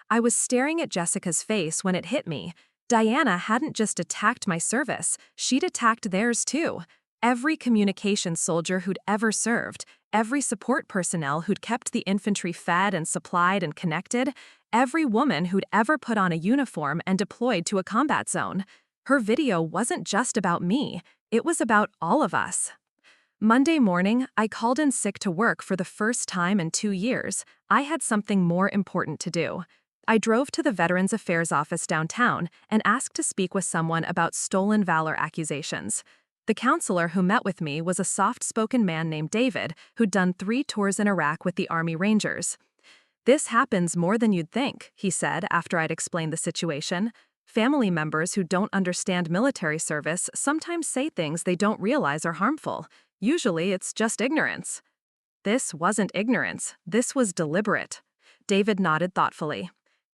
I was staring at Jessica's face when it hit me. Diana hadn't just attacked my service, she'd attacked theirs too. Every communications soldier who'd ever served, every support personnel who'd kept the infantry fed and supplied and connected, every woman who'd ever put on a uniform and deployed to a combat zone. Her video wasn't just about me, it was about all of us. Monday morning, I called in sick to work for the first time in 2 years. I had something more important to do. I drove to the Veterans Affairs office downtown and asked to speak with someone about stolen valor accusations. The counselor who met with me was a soft-spoken man named David who'd done 3 tours in Iraq with the Army Rangers. "This happens more than you'd think," he said after I'd explained the situation. "Family members who don't understand military service sometimes say things they don't realize are harmful. Usually it's just ignorance." This wasn't ignorance, this was deliberate. David nodded thoughtfully.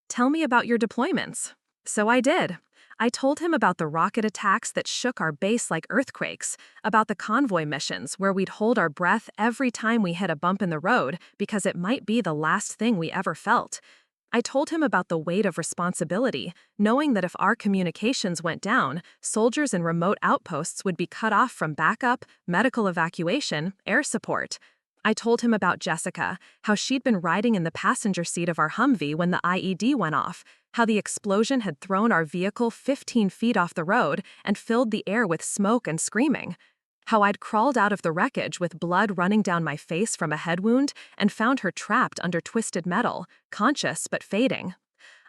"Tell me about your deployments." So I did. I told him about the rocket attacks that shook our base like earthquakes, about the convoy missions where we'd hold our breath every time we hit a bump in the road because it might be the last thing we ever felt. I told him about the weight of responsibility, knowing that if our communications went down, soldiers in remote outposts would be cut off from backup, medical evacuation, air support. I told him about Jessica, how she'd been riding in the passenger seat of our Humvee when the IED went off, how the explosion had thrown our vehicle 15 feet off the road and filled the air with smoke and screaming, how I'd crawled out of the wreckage with blood running down my face from a head wound and found her trapped under twisted metal, conscious but fading.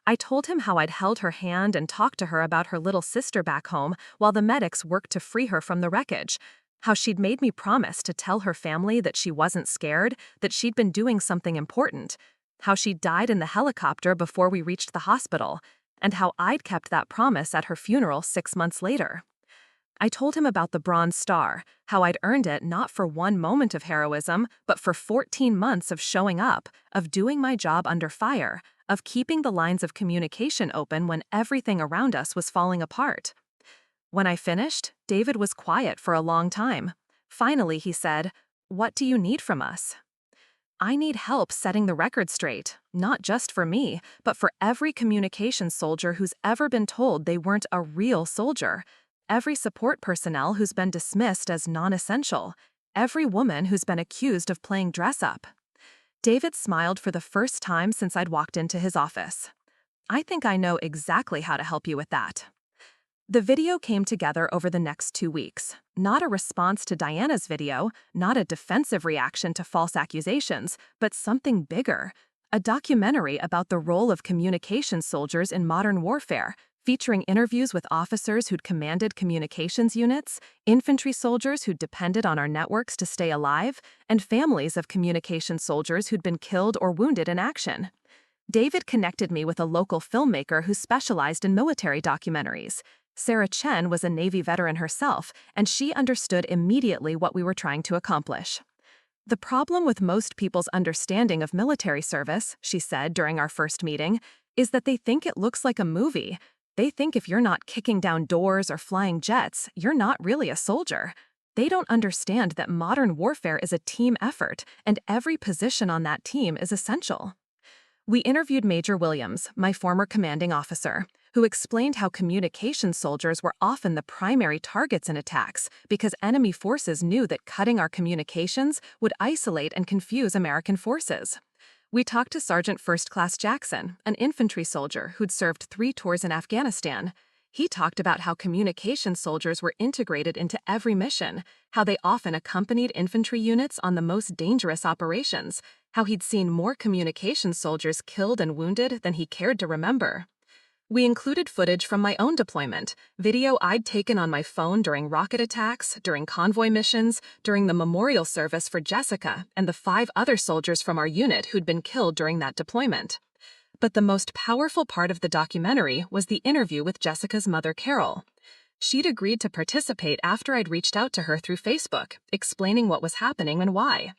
I told him how I'd held her hand and talked to her about her little sister back home while the medics worked to free her from the wreckage, how she'd made me promise to tell her family that she wasn't scared, that she'd been doing something important, how she died in the helicopter before we reached the hospital, and how I'd kept that promise at her funeral 6 months later. I told him about the Bronze Star, how I'd earned it not for one moment of heroism, but for 14 months of showing up, of doing my job under fire, of keeping the lines of communication open when everything around us was falling apart. When I finished, David was quiet for a long time. Finally, he said, "What do you need from us?" "I need help setting the record straight, not just for me, but for every communications soldier who's ever been told they weren't a real soldier, every support personnel who's been dismissed as non-essential, every woman who's been accused of playing dress-up." David smiled for the first time since I'd walked into his office. "I think I know exactly how to help you with that." The video came together over the next 2 weeks. Not a response to Diana's video, not a defensive reaction to false accusations, but something bigger. A documentary about the role of communications soldiers in modern warfare, featuring interviews with officers who'd commanded communications units, infantry soldiers who'd depended on our networks to stay alive, and families of communications soldiers who'd been killed or wounded in action. David connected me with a local filmmaker who specialized in military documentaries. Sarah Chen was a Navy veteran herself, and she understood immediately what we were trying to accomplish. "The problem with most people's understanding of military service," she said during our first meeting, "is that they think it looks like a movie. They think if you're not kicking down doors or flying jets, you're not really a soldier. They don't understand that modern warfare is a team effort, and every position on that team is essential." We interviewed Major Williams, my former commanding officer, who explained how communications soldiers were often the primary targets in attacks because enemy forces knew that cutting our communications would isolate and confuse American forces. We talked to Sergeant First Class Jackson, an infantry soldier who'd served 3 tours in Afghanistan. He talked about how communications soldiers were integrated into every mission, how they often accompanied infantry units on the most dangerous operations, how he'd seen more communications soldiers killed and wounded than he cared to remember. We included footage from my own deployment, video I'd taken on my phone during rocket attacks, during convoy missions, during the memorial service for Jessica and the 5 other soldiers from our unit who'd been killed during that deployment. But the most powerful part of the documentary was the interview with Jessica's mother, Carol. She'd agreed to participate after I'd reached out to her through Facebook, explaining what was happening and why.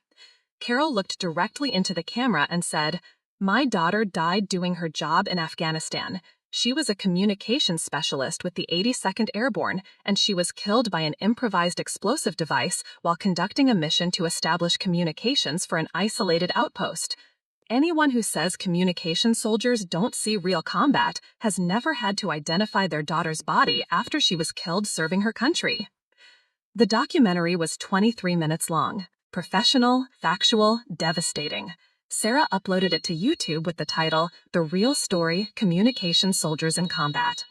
Carol looked directly into the camera and said, "My daughter died doing her job in Afghanistan. She was a communications specialist with the 82nd Airborne, and she was killed by an improvised explosive device while conducting a mission to establish communications for an isolated outpost. Anyone who says communication soldiers don't see real combat has never had to identify their daughter's body after she was killed serving her country." The documentary was 23 minutes long. Professional, factual, devastating. Sarah uploaded it to YouTube with the title, "The Real Story, Communication Soldiers in Combat."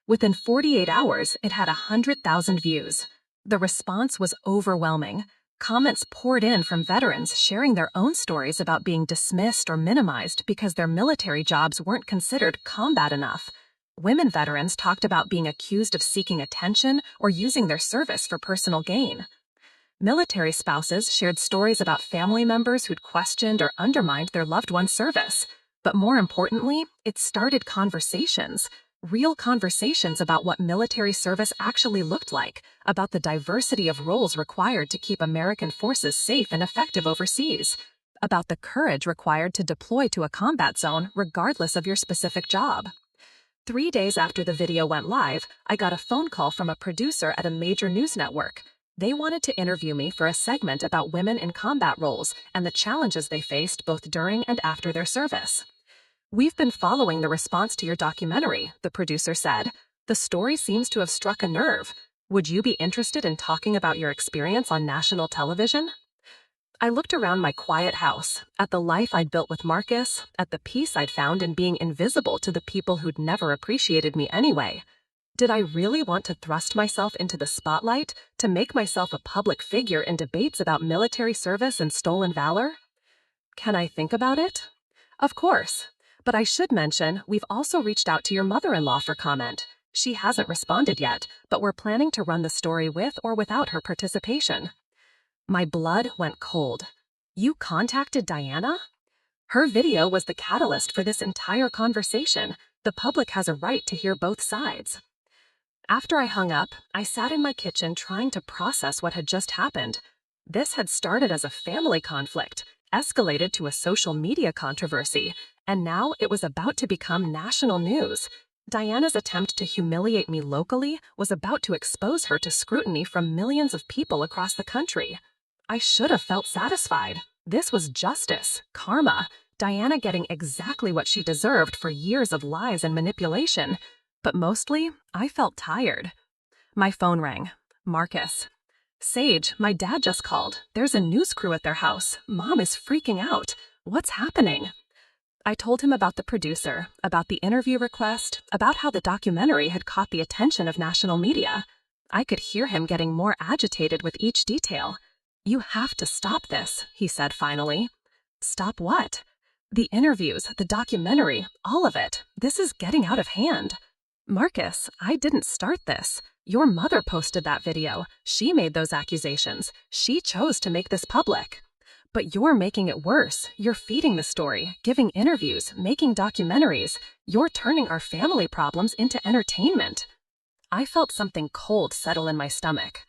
Within 48 hours, it had 100,000 views. The response was overwhelming. Comments poured in from veterans sharing their own stories about being dismissed or minimized because their military jobs weren't considered combat enough. Women veterans talked about being accused of seeking attention or using their service for personal gain. Military spouses shared stories about family members who'd questioned or undermined their loved one's service. But more importantly, it started conversations. Real conversations about what military service actually looked like, about the diversity of roles required to keep American forces safe and effective overseas, about the courage required to deploy to a combat zone regardless of your specific job. 3 days after the video went live, I got a phone call from a producer at a major news network. They wanted to interview me for a segment about women in combat roles and the challenges they faced both during and after their service. "We've been following the response to your documentary," the producer said. "The story seems to have struck a nerve. Would you be interested in talking about your experience on national television?" I looked around my quiet house, at the life I'd built with Marcus, at the peace I'd found in being invisible to the people who'd never appreciated me anyway. Did I really want to thrust myself into the spotlight, to make myself a public figure in debates about military service and stolen valor? Can I think about it? Of course. But I should mention, we've also reached out to your mother-in-law for comment. She hasn't responded yet, but we're planning to run the story with or without her participation. My blood went cold. You contacted Diana? Her video was the catalyst for this entire conversation. The public has a right to hear both sides. After I hung up, I sat in my kitchen trying to process what had just happened. This had started as a family conflict, escalated to a social media controversy, and now it was about to become national news. Diana's attempt to humiliate me locally was about to expose her to scrutiny from millions of people across the country. I should have felt satisfied. This was justice, karma, Diana getting exactly what she deserved for years of lies and manipulation. But mostly, I felt tired. My phone rang. Marcus. "Sage, my dad just called. There's a news crew at their house. Mom is freaking out. What's happening?" I told him about the producer, about the interview request, about how the documentary had caught the attention of national media. I could hear him getting more agitated with each detail. "You have to stop this," he said finally. "Stop what?" "The interviews, the documentary, all of it. This is getting out of hand." "Marcus, I didn't start this. Your mother posted that video. She made those accusations. She chose to make this public. But you're making it worse. You're feeding the story, giving interviews, making documentaries. You're turning our family problems into entertainment." I felt something cold settle in my stomach.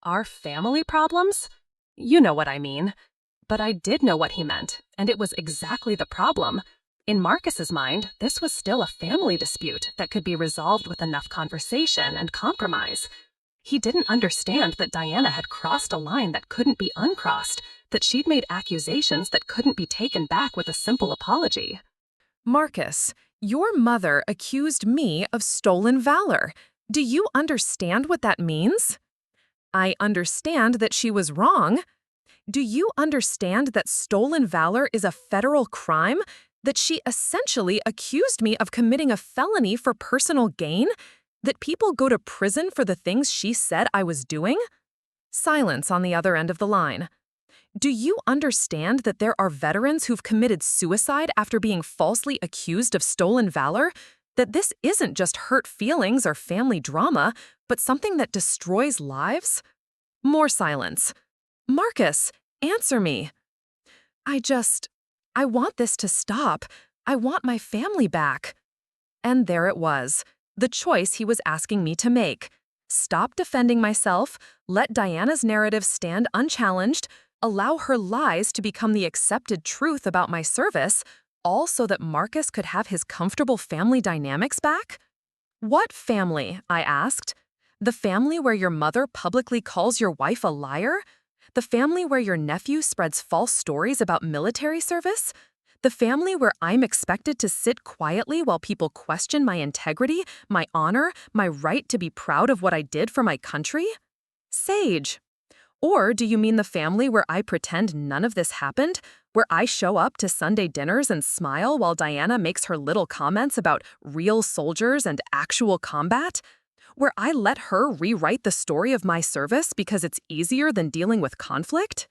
Our family problems? You know what I mean. But I did know what he meant, and it was exactly the problem. In Marcus's mind, this was still a family dispute that could be resolved with enough conversation and compromise. He didn't understand that Diana had crossed a line that couldn't be uncrossed, that she'd made accusations that couldn't be taken back with a simple apology. Marcus, your mother accused me of stolen valor. Do you understand what that means? I understand that she was wrong. Do you understand that stolen valor is a federal crime? That she essentially accused me of committing a felony for personal gain? That people go to prison for the things she said I was doing? Silence on the other end of the line. Do you understand that there are veterans who've committed suicide after being falsely accused of stolen valor? That this isn't just hurt feelings or family drama, but something that destroys lives? More silence. Marcus, answer me. I want this to stop. I want my family back. And there it was, the choice he was asking me to make. Stop defending myself, let Diana's narrative stand unchallenged, allow her lies to become the accepted truth about my service, all so that Marcus could have his comfortable family dynamics back? What family? I asked. The family where your mother publicly calls your wife a liar? The family where your nephew spreads false stories about military service? The family where I'm expected to sit quietly while people question my integrity, my honor, my right to be proud of what I did for my country? Sage. Or do you mean the family where I pretend none of this happened? Where I show up to Sunday dinners and smile while Diana makes her little comments about real soldiers and actual combat? Where I let her rewrite the story of my service because it's easier than dealing with conflict?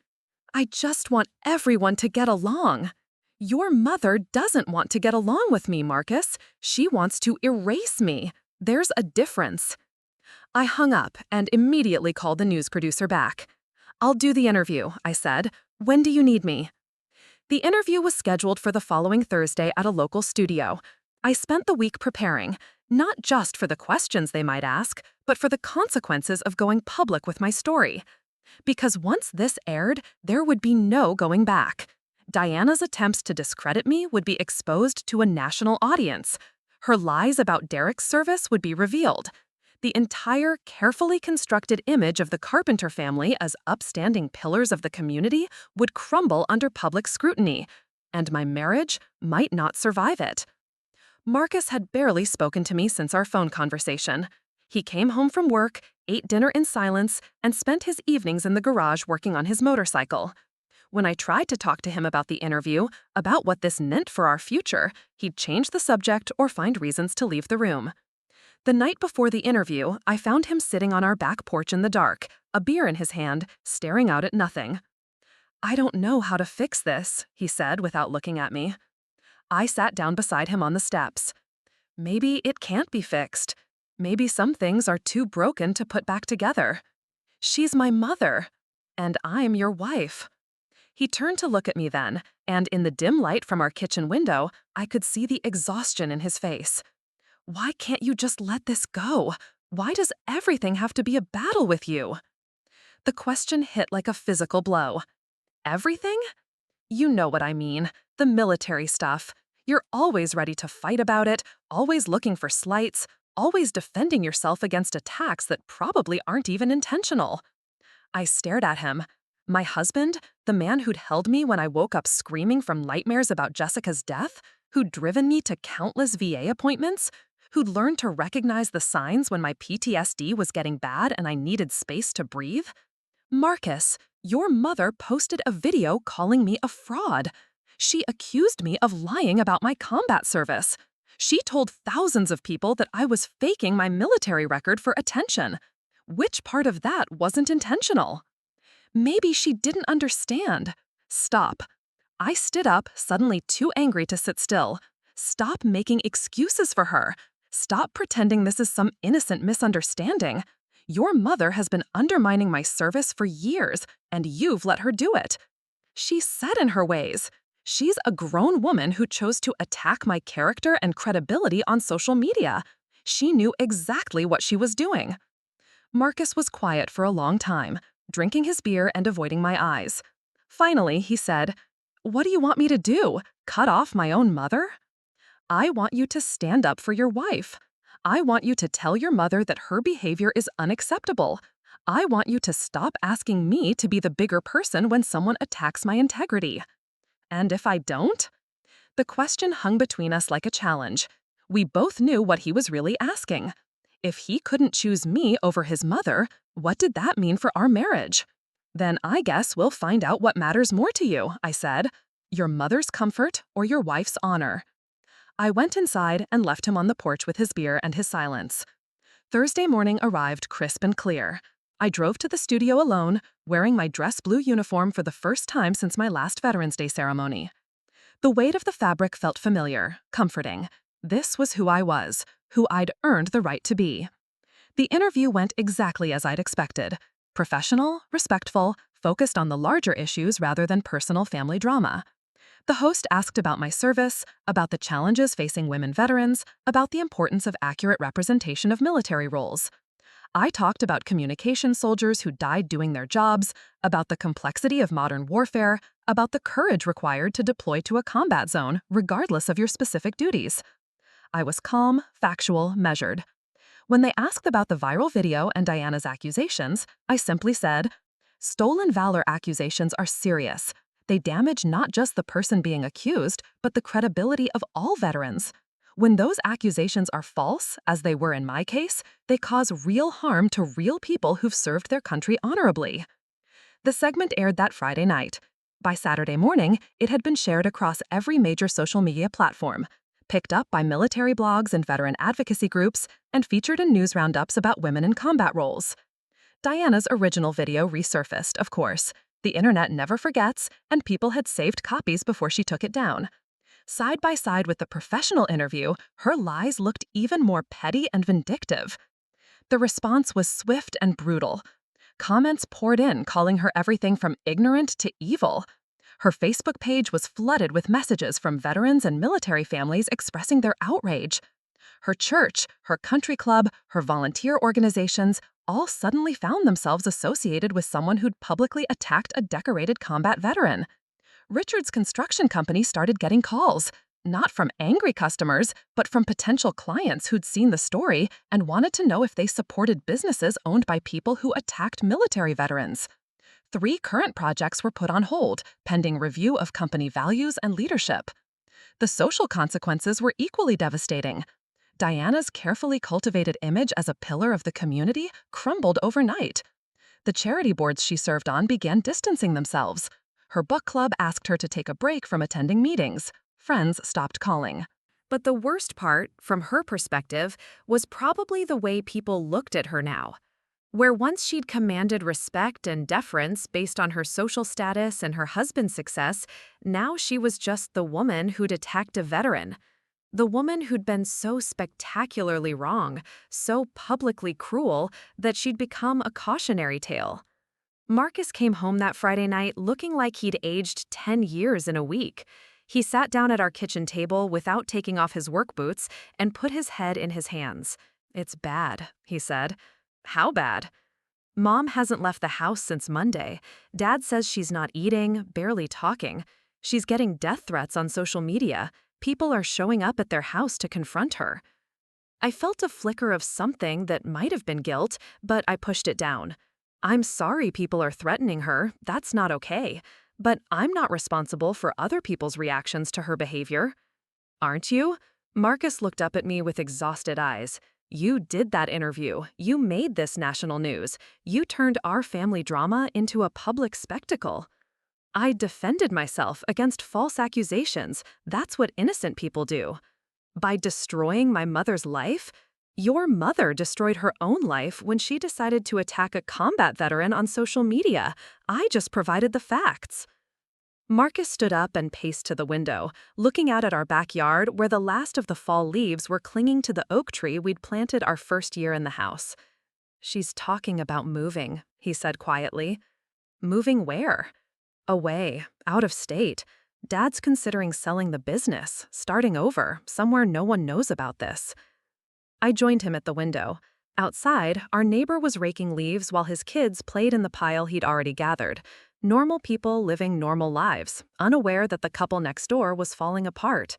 I just want everyone to get along. Your mother doesn't want to get along with me, Marcus. She wants to erase me. There's a difference. I hung up and immediately called the news producer back. I'll do the interview, I said. When do you need me? The interview was scheduled for the following Thursday at a local studio. I spent the week preparing, not just for the questions they might ask, but for the consequences of going public with my story. Because once this aired, there would be no going back. Diana's attempts to discredit me would be exposed to a national audience. Her lies about Derek's service would be revealed. The entire carefully constructed image of the Carpenter family as upstanding pillars of the community would crumble under public scrutiny, and my marriage might not survive it. Marcus had barely spoken to me since our phone conversation. He came home from work, ate dinner in silence, and spent his evenings in the garage working on his motorcycle. When I tried to talk to him about the interview, about what this meant for our future, he'd change the subject or find reasons to leave the room. The night before the interview, I found him sitting on our back porch in the dark, a beer in his hand, staring out at nothing. I don't know how to fix this, he said without looking at me. I sat down beside him on the steps. Maybe it can't be fixed. Maybe some things are too broken to put back together. She's my mother, and I'm your wife. He turned to look at me then, and in the dim light from our kitchen window, I could see the exhaustion in his face. Why can't you just let this go? Why does everything have to be a battle with you? The question hit like a physical blow. Everything? You know what I mean, the military stuff. You're always ready to fight about it, always looking for slights, always defending yourself against attacks that probably aren't even intentional. I stared at him. My husband, the man who'd held me when I woke up screaming from nightmares about Jessica's death, who'd driven me to countless VA appointments, who'd learned to recognize the signs when my PTSD was getting bad and I needed space to breathe. Marcus, your mother posted a video calling me a fraud. She accused me of lying about my combat service. She told thousands of people that I was faking my military record for attention. Which part of that wasn't intentional? Maybe she didn't understand. Stop. I stood up, suddenly too angry to sit still. Stop making excuses for her. Stop pretending this is some innocent misunderstanding. Your mother has been undermining my service for years, and you've let her do it. She's set in her ways. She's a grown woman who chose to attack my character and credibility on social media. She knew exactly what she was doing. Marcus was quiet for a long time, drinking his beer and avoiding my eyes. Finally, he said, "What do you want me to do? Cut off my own mother?" I want you to stand up for your wife. I want you to tell your mother that her behavior is unacceptable. I want you to stop asking me to be the bigger person when someone attacks my integrity. And if I don't? The question hung between us like a challenge. We both knew what he was really asking. If he couldn't choose me over his mother, what did that mean for our marriage? Then I guess we'll find out what matters more to you, I said. Your mother's comfort or your wife's honor. I went inside and left him on the porch with his beer and his silence. Thursday morning arrived crisp and clear. I drove to the studio alone, wearing my dress blue uniform for the first time since my last Veterans Day ceremony. The weight of the fabric felt familiar, comforting. This was who I was, who I'd earned the right to be. The interview went exactly as I'd expected. Professional, respectful, focused on the larger issues rather than personal family drama. The host asked about my service, about the challenges facing women veterans, about the importance of accurate representation of military roles. I talked about communication soldiers who died doing their jobs, about the complexity of modern warfare, about the courage required to deploy to a combat zone, regardless of your specific duties. I was calm, factual, measured. When they asked about the viral video and Diana's accusations, I simply said, "Stolen valor accusations are serious. They damage not just the person being accused, but the credibility of all veterans. When those accusations are false, as they were in my case, they cause real harm to real people who've served their country honorably." The segment aired that Friday night. By Saturday morning, it had been shared across every major social media platform, picked up by military blogs and veteran advocacy groups, and featured in news roundups about women in combat roles. Diana's original video resurfaced, of course. The internet never forgets, and people had saved copies before she took it down. Side by side with the professional interview, her lies looked even more petty and vindictive. The response was swift and brutal. Comments poured in, calling her everything from ignorant to evil. Her Facebook page was flooded with messages from veterans and military families expressing their outrage. Her church, her country club, her volunteer organizations all suddenly found themselves associated with someone who'd publicly attacked a decorated combat veteran. Richard's construction company started getting calls, not from angry customers, but from potential clients who'd seen the story and wanted to know if they supported businesses owned by people who attacked military veterans. 3 current projects were put on hold, pending review of company values and leadership. The social consequences were equally devastating. Diana's carefully cultivated image as a pillar of the community crumbled overnight. The charity boards she served on began distancing themselves. Her book club asked her to take a break from attending meetings. Friends stopped calling. But the worst part, from her perspective, was probably the way people looked at her now. Where once she'd commanded respect and deference based on her social status and her husband's success, now she was just the woman who'd attacked a veteran. The woman who'd been so spectacularly wrong, so publicly cruel, that she'd become a cautionary tale. Marcus came home that Friday night looking like he'd aged 10 years in a week. He sat down at our kitchen table without taking off his work boots and put his head in his hands. "It's bad," he said. "How bad?" "Mom hasn't left the house since Monday. Dad says she's not eating, barely talking. She's getting death threats on social media. People are showing up at their house to confront her." I felt a flicker of something that might have been guilt, but I pushed it down. "I'm sorry people are threatening her. That's not okay. But I'm not responsible for other people's reactions to her behavior." "Aren't you?" Marcus looked up at me with exhausted eyes. "You did that interview. You made this national news. You turned our family drama into a public spectacle." "I defended myself against false accusations. That's what innocent people do." "By destroying my mother's life?" "Your mother destroyed her own life when she decided to attack a combat veteran on social media. I just provided the facts." Marcus stood up and paced to the window, looking out at our backyard where the last of the fall leaves were clinging to the oak tree we'd planted our first year in the house. "She's talking about moving," he said quietly. "Moving where?" "Away, out of state. Dad's considering selling the business, starting over, somewhere no one knows about this." I joined him at the window. Outside, our neighbor was raking leaves while his kids played in the pile he'd already gathered. Normal people living normal lives, unaware that the couple next door was falling apart.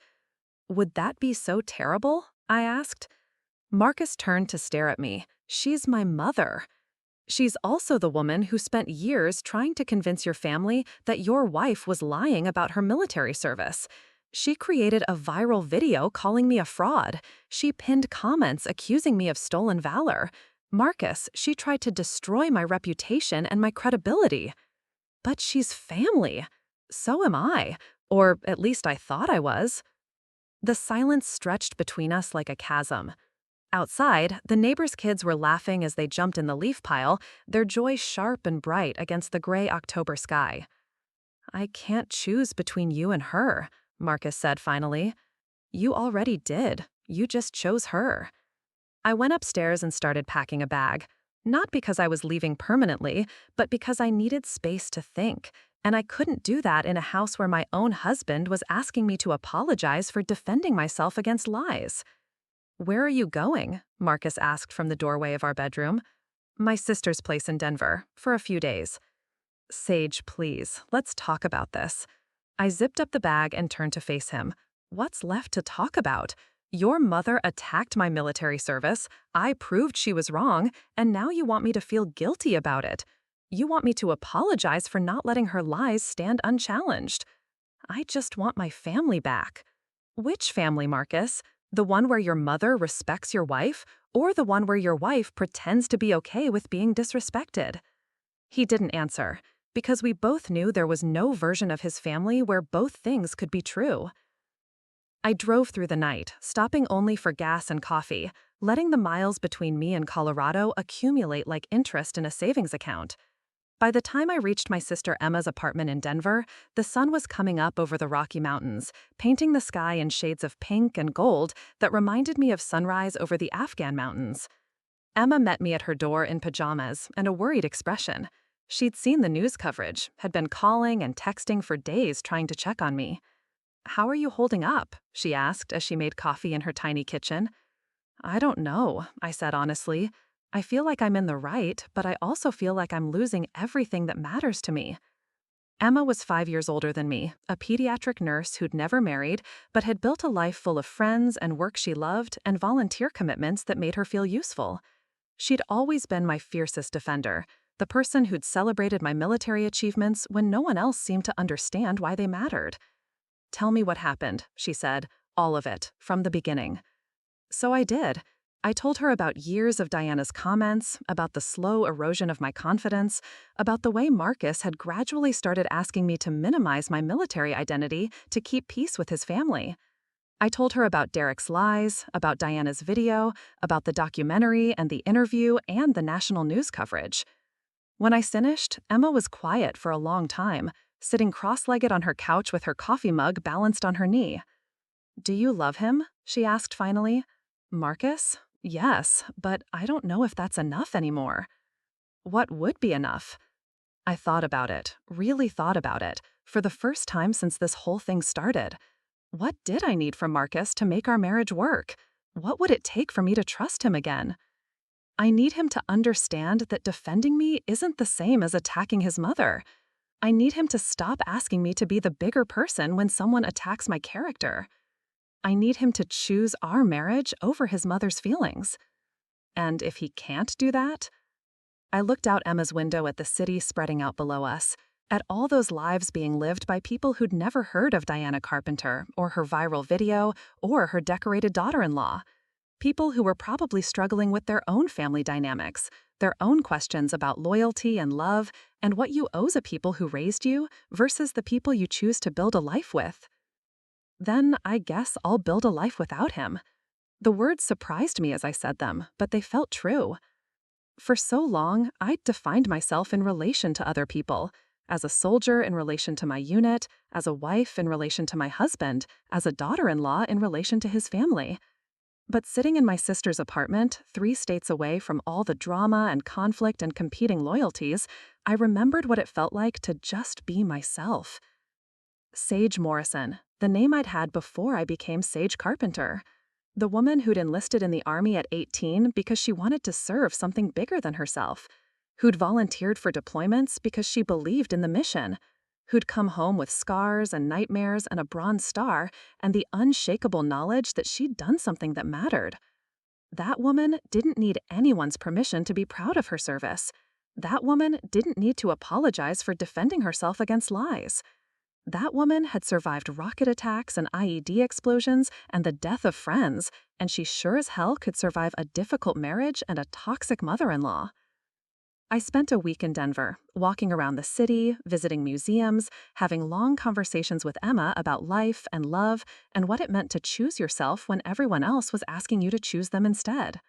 "Would that be so terrible?" I asked. Marcus turned to stare at me. "She's my mother." "She's also the woman who spent years trying to convince your family that your wife was lying about her military service. She created a viral video calling me a fraud. She pinned comments accusing me of stolen valor. Marcus, she tried to destroy my reputation and my credibility." "But she's family. So am I. Or at least I thought I was." The silence stretched between us like a chasm. Outside, the neighbors' kids were laughing as they jumped in the leaf pile, their joy sharp and bright against the gray October sky. "I can't choose between you and her," Marcus said finally. "You already did. You just chose her." I went upstairs and started packing a bag. Not because I was leaving permanently, but because I needed space to think, and I couldn't do that in a house where my own husband was asking me to apologize for defending myself against lies. "Where are you going?" Marcus asked from the doorway of our bedroom. My sister's place in Denver, for a few days. Sage, please, let's talk about this. I zipped up the bag and turned to face him. What's left to talk about? Your mother attacked my military service, I proved she was wrong, and now you want me to feel guilty about it. You want me to apologize for not letting her lies stand unchallenged. I just want my family back. Which family, Marcus? The one where your mother respects your wife, or the one where your wife pretends to be okay with being disrespected? He didn't answer, because we both knew there was no version of his family where both things could be true. I drove through the night, stopping only for gas and coffee, letting the miles between me and Colorado accumulate like interest in a savings account. By the time I reached my sister Emma's apartment in Denver, the sun was coming up over the Rocky Mountains, painting the sky in shades of pink and gold that reminded me of sunrise over the Afghan mountains. Emma met me at her door in pajamas and a worried expression. She'd seen the news coverage, had been calling and texting for days trying to check on me. "How are you holding up?" she asked as she made coffee in her tiny kitchen. "I don't know," I said honestly. "I feel like I'm in the right, but I also feel like I'm losing everything that matters to me." Emma was 5 years older than me, a pediatric nurse who'd never married, but had built a life full of friends and work she loved and volunteer commitments that made her feel useful. She'd always been my fiercest defender, the person who'd celebrated my military achievements when no one else seemed to understand why they mattered. "Tell me what happened," she said, "all of it, from the beginning." So I did. I told her about years of Diana's comments, about the slow erosion of my confidence, about the way Marcus had gradually started asking me to minimize my military identity to keep peace with his family. I told her about Derek's lies, about Diana's video, about the documentary and the interview and the national news coverage. When I finished, Emma was quiet for a long time, sitting cross-legged on her couch with her coffee mug balanced on her knee. "Do you love him?" she asked finally. "Marcus? Yes, but I don't know if that's enough anymore." "What would be enough?" I thought about it, really thought about it, for the first time since this whole thing started. What did I need from Marcus to make our marriage work? What would it take for me to trust him again? I need him to understand that defending me isn't the same as attacking his mother. I need him to stop asking me to be the bigger person when someone attacks my character. I need him to choose our marriage over his mother's feelings. And if he can't do that? I looked out Emma's window at the city spreading out below us, at all those lives being lived by people who'd never heard of Diana Carpenter, or her viral video, or her decorated daughter-in-law. People who were probably struggling with their own family dynamics, their own questions about loyalty and love, and what you owe to people who raised you versus the people you choose to build a life with. Then I guess I'll build a life without him. The words surprised me as I said them, but they felt true. For so long, I'd defined myself in relation to other people, as a soldier in relation to my unit, as a wife in relation to my husband, as a daughter-in-law in relation to his family. But sitting in my sister's apartment, 3 states away from all the drama and conflict and competing loyalties, I remembered what it felt like to just be myself. Sage Morrison, the name I'd had before I became Sage Carpenter. The woman who'd enlisted in the Army at 18 because she wanted to serve something bigger than herself. Who'd volunteered for deployments because she believed in the mission. Who'd come home with scars and nightmares and a Bronze Star and the unshakable knowledge that she'd done something that mattered. That woman didn't need anyone's permission to be proud of her service. That woman didn't need to apologize for defending herself against lies. That woman had survived rocket attacks and IED explosions and the death of friends, and she sure as hell could survive a difficult marriage and a toxic mother-in-law. I spent a week in Denver, walking around the city, visiting museums, having long conversations with Emma about life and love and what it meant to choose yourself when everyone else was asking you to choose them instead.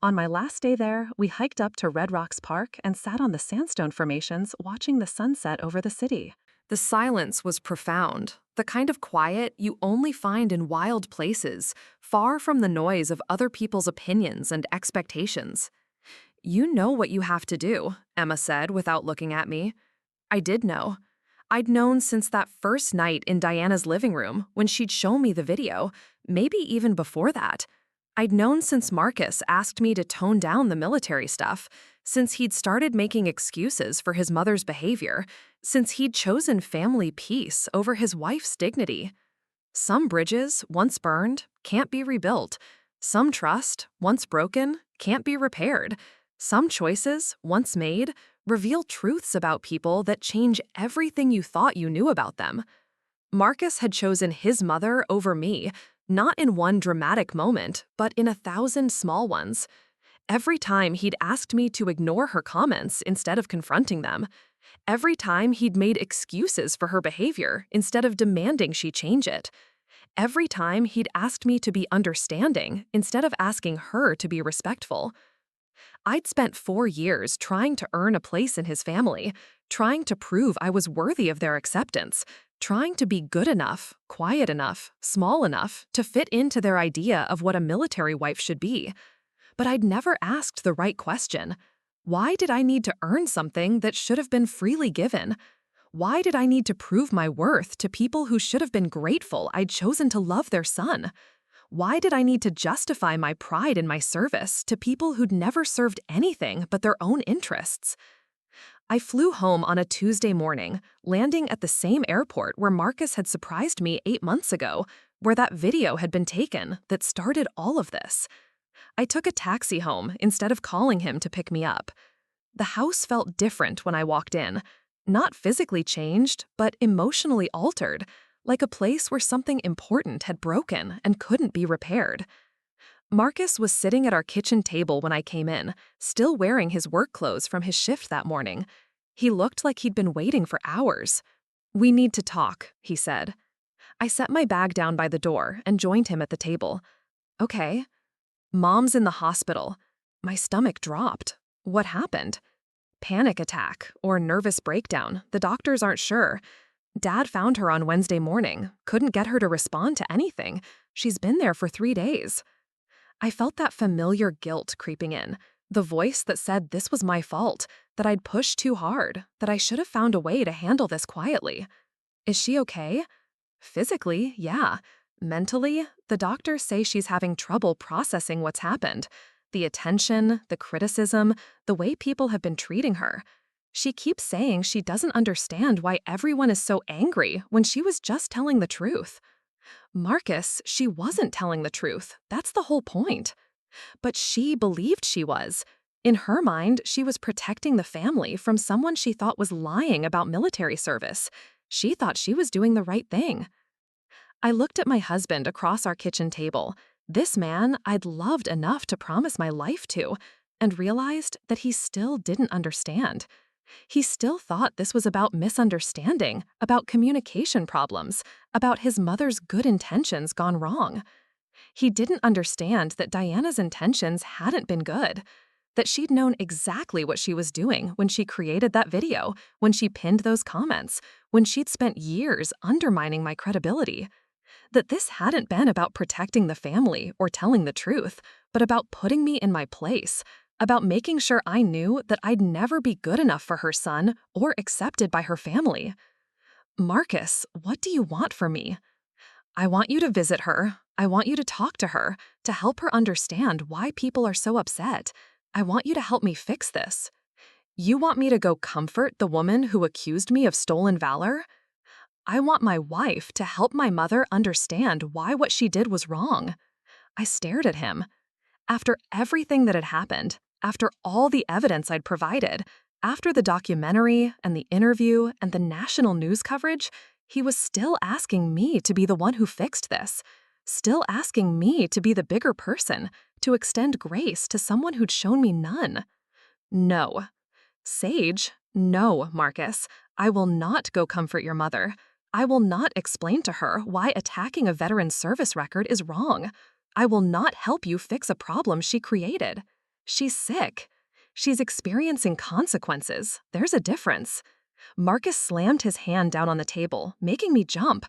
On my last day there, we hiked up to Red Rocks Park and sat on the sandstone formations watching the sunset over the city. The silence was profound, the kind of quiet you only find in wild places, far from the noise of other people's opinions and expectations. "You know what you have to do," Emma said without looking at me. I did know. I'd known since that first night in Diana's living room when she'd shown me the video, maybe even before that. I'd known since Marcus asked me to tone down the military stuff, since he'd started making excuses for his mother's behavior, since he'd chosen family peace over his wife's dignity. Some bridges, once burned, can't be rebuilt. Some trust, once broken, can't be repaired. Some choices, once made, reveal truths about people that change everything you thought you knew about them. Marcus had chosen his mother over me, not in one dramatic moment, but in 1,000 small ones. Every time he'd asked me to ignore her comments instead of confronting them. Every time he'd made excuses for her behavior instead of demanding she change it. Every time he'd asked me to be understanding instead of asking her to be respectful. I'd spent 4 years trying to earn a place in his family, trying to prove I was worthy of their acceptance, trying to be good enough, quiet enough, small enough to fit into their idea of what a military wife should be. But I'd never asked the right question. Why did I need to earn something that should have been freely given? Why did I need to prove my worth to people who should have been grateful I'd chosen to love their son? Why did I need to justify my pride in my service to people who'd never served anything but their own interests? I flew home on a Tuesday morning, landing at the same airport where Marcus had surprised me 8 months ago, where that video had been taken that started all of this. I took a taxi home instead of calling him to pick me up. The house felt different when I walked in, not physically changed, but emotionally altered, like a place where something important had broken and couldn't be repaired. Marcus was sitting at our kitchen table when I came in, still wearing his work clothes from his shift that morning. He looked like he'd been waiting for hours. "We need to talk," he said. I set my bag down by the door and joined him at the table. "Okay." "Mom's in the hospital." My stomach dropped. What happened? Panic attack or nervous breakdown, the doctors aren't sure. Dad found her on Wednesday morning, couldn't get her to respond to anything. She's been there for 3 days. I felt that familiar guilt creeping in, the voice that said this was my fault, that I'd pushed too hard, that I should have found a way to handle this quietly. Is she okay? Physically, yeah. Mentally, the doctors say she's having trouble processing what's happened. The attention, the criticism, the way people have been treating her. She keeps saying she doesn't understand why everyone is so angry when she was just telling the truth. Marcus, she wasn't telling the truth. That's the whole point. But she believed she was. In her mind, she was protecting the family from someone she thought was lying about military service. She thought she was doing the right thing. I looked at my husband across our kitchen table, this man I'd loved enough to promise my life to, and realized that he still didn't understand. He still thought this was about misunderstanding, about communication problems, about his mother's good intentions gone wrong. He didn't understand that Diana's intentions hadn't been good, that she'd known exactly what she was doing when she created that video, when she pinned those comments, when she'd spent years undermining my credibility. That this hadn't been about protecting the family or telling the truth, but about putting me in my place, about making sure I knew that I'd never be good enough for her son or accepted by her family. "Marcus, what do you want from me?" "I want you to visit her. I want you to talk to her, to help her understand why people are so upset. I want you to help me fix this." "You want me to go comfort the woman who accused me of stolen valor?" "I want my wife to help my mother understand why what she did was wrong." I stared at him. After everything that had happened, after all the evidence I'd provided, after the documentary and the interview and the national news coverage, he was still asking me to be the one who fixed this, still asking me to be the bigger person, to extend grace to someone who'd shown me none. No. Sage, no, Marcus, I will not go comfort your mother. I will not explain to her why attacking a veteran's service record is wrong. I will not help you fix a problem she created. She's sick. She's experiencing consequences. There's a difference. Marcus slammed his hand down on the table, making me jump.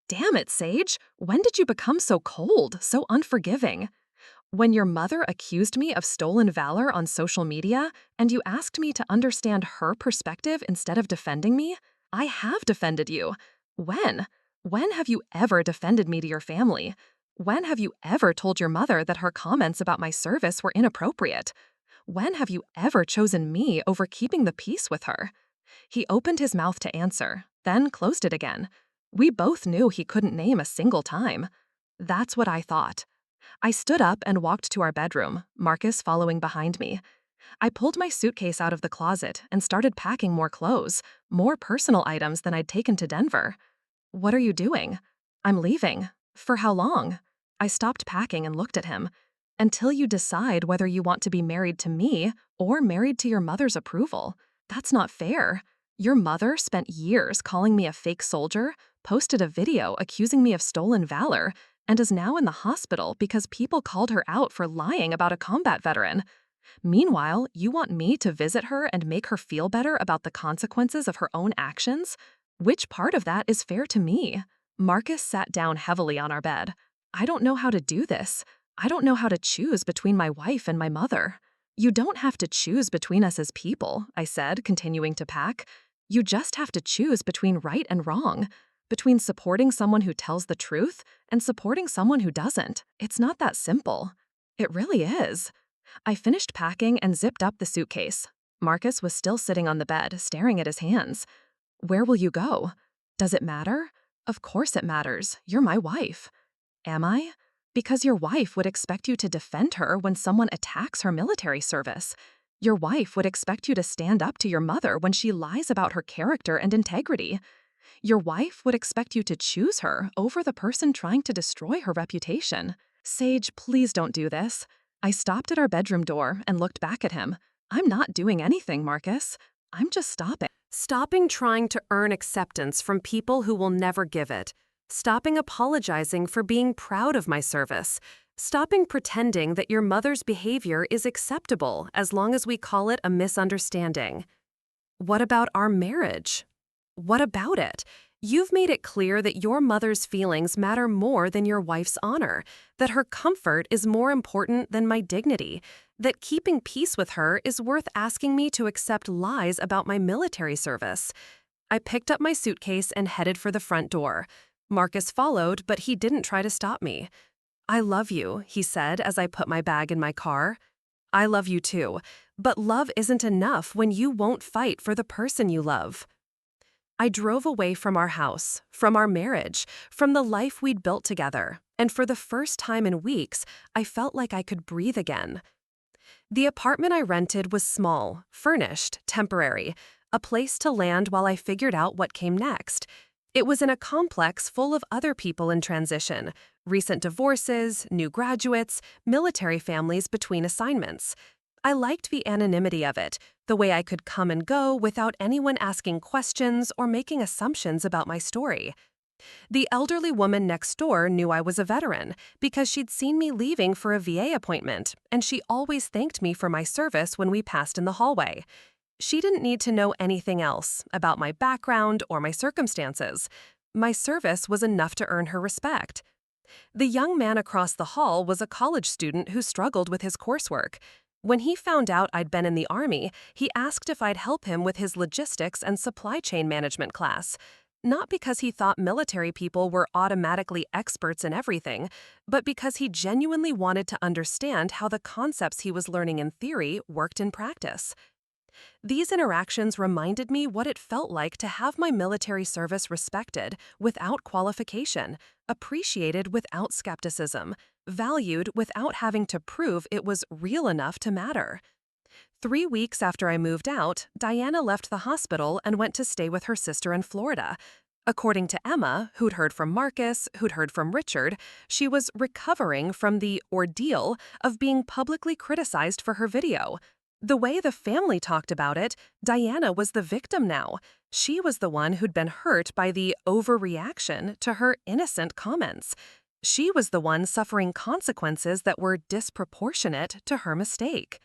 Damn it, Sage. When did you become so cold, so unforgiving? When your mother accused me of stolen valor on social media, and you asked me to understand her perspective instead of defending me, I have defended you. When? When have you ever defended me to your family? When have you ever told your mother that her comments about my service were inappropriate? When have you ever chosen me over keeping the peace with her? He opened his mouth to answer, then closed it again. We both knew he couldn't name a single time. That's what I thought. I stood up and walked to our bedroom, Marcus following behind me. I pulled my suitcase out of the closet and started packing more clothes, more personal items than I'd taken to Denver. What are you doing? I'm leaving. For how long? I stopped packing and looked at him. Until you decide whether you want to be married to me or married to your mother's approval. That's not fair. Your mother spent years calling me a fake soldier, posted a video accusing me of stolen valor, and is now in the hospital because people called her out for lying about a combat veteran. Meanwhile, you want me to visit her and make her feel better about the consequences of her own actions? Which part of that is fair to me? Marcus sat down heavily on our bed. I don't know how to do this. I don't know how to choose between my wife and my mother. You don't have to choose between us as people, I said, continuing to pack. You just have to choose between right and wrong, between supporting someone who tells the truth and supporting someone who doesn't. It's not that simple. It really is. I finished packing and zipped up the suitcase. Marcus was still sitting on the bed, staring at his hands. Where will you go? Does it matter? Of course it matters. You're my wife. Am I? Because your wife would expect you to defend her when someone attacks her military service. Your wife would expect you to stand up to your mother when she lies about her character and integrity. Your wife would expect you to choose her over the person trying to destroy her reputation. Sage, please don't do this. I stopped at our bedroom door and looked back at him. I'm not doing anything, Marcus. I'm just stopping. Stopping trying to earn acceptance from people who will never give it. Stopping apologizing for being proud of my service. Stopping pretending that your mother's behavior is acceptable as long as we call it a misunderstanding. What about our marriage? What about it? You've made it clear that your mother's feelings matter more than your wife's honor, that her comfort is more important than my dignity, that keeping peace with her is worth asking me to accept lies about my military service. I picked up my suitcase and headed for the front door. Marcus followed, but he didn't try to stop me. I love you, he said as I put my bag in my car. I love you too, but love isn't enough when you won't fight for the person you love. I drove away from our house, from our marriage, from the life we'd built together, and for the first time in weeks, I felt like I could breathe again. The apartment I rented was small, furnished, temporary, a place to land while I figured out what came next. It was in a complex full of other people in transition, recent divorces, new graduates, military families between assignments. I liked the anonymity of it, the way I could come and go without anyone asking questions or making assumptions about my story. The elderly woman next door knew I was a veteran because she'd seen me leaving for a VA appointment, and she always thanked me for my service when we passed in the hallway. She didn't need to know anything else about my background or my circumstances. My service was enough to earn her respect. The young man across the hall was a college student who struggled with his coursework. When he found out I'd been in the Army, he asked if I'd help him with his logistics and supply chain management class. Not because he thought military people were automatically experts in everything, but because he genuinely wanted to understand how the concepts he was learning in theory worked in practice. These interactions reminded me what it felt like to have my military service respected without qualification, appreciated without skepticism, valued without having to prove it was real enough to matter. 3 weeks after I moved out, Diana left the hospital and went to stay with her sister in Florida. According to Emma, who'd heard from Marcus, who'd heard from Richard, she was recovering from the ordeal of being publicly criticized for her video. The way the family talked about it, Diana was the victim now. She was the one who'd been hurt by the overreaction to her innocent comments. She was the one suffering consequences that were disproportionate to her mistake.